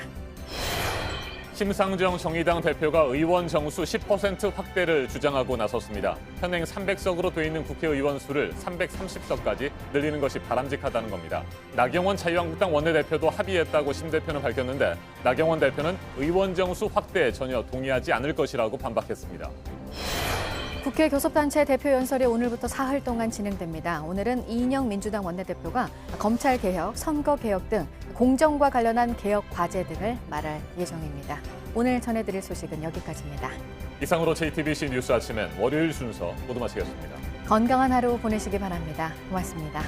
심상정 정의당 대표가 의원 정수 10% 확대를 주장하고 나섰습니다. 현행 300석으로 돼 있는 국회의원 수를 330석까지 늘리는 것이 바람직하다는 겁니다. 나경원 자유한국당 원내대표도 합의했다고 심 대표는 밝혔는데 나경원 대표는 의원 정수 확대에 전혀 동의하지 않을 것이라고 반박했습니다. 국회 교섭단체 대표 연설이 오늘부터 사흘 동안 진행됩니다. 오늘은 이인영 민주당 원내대표가 검찰개혁, 선거개혁 등 공정과 관련한 개혁 과제 등을 말할 예정입니다. 오늘 전해드릴 소식은 여기까지입니다. 이상으로 JTBC 뉴스 아침엔 월요일 순서 모두 마치겠습니다. 건강한 하루 보내시기 바랍니다. 고맙습니다.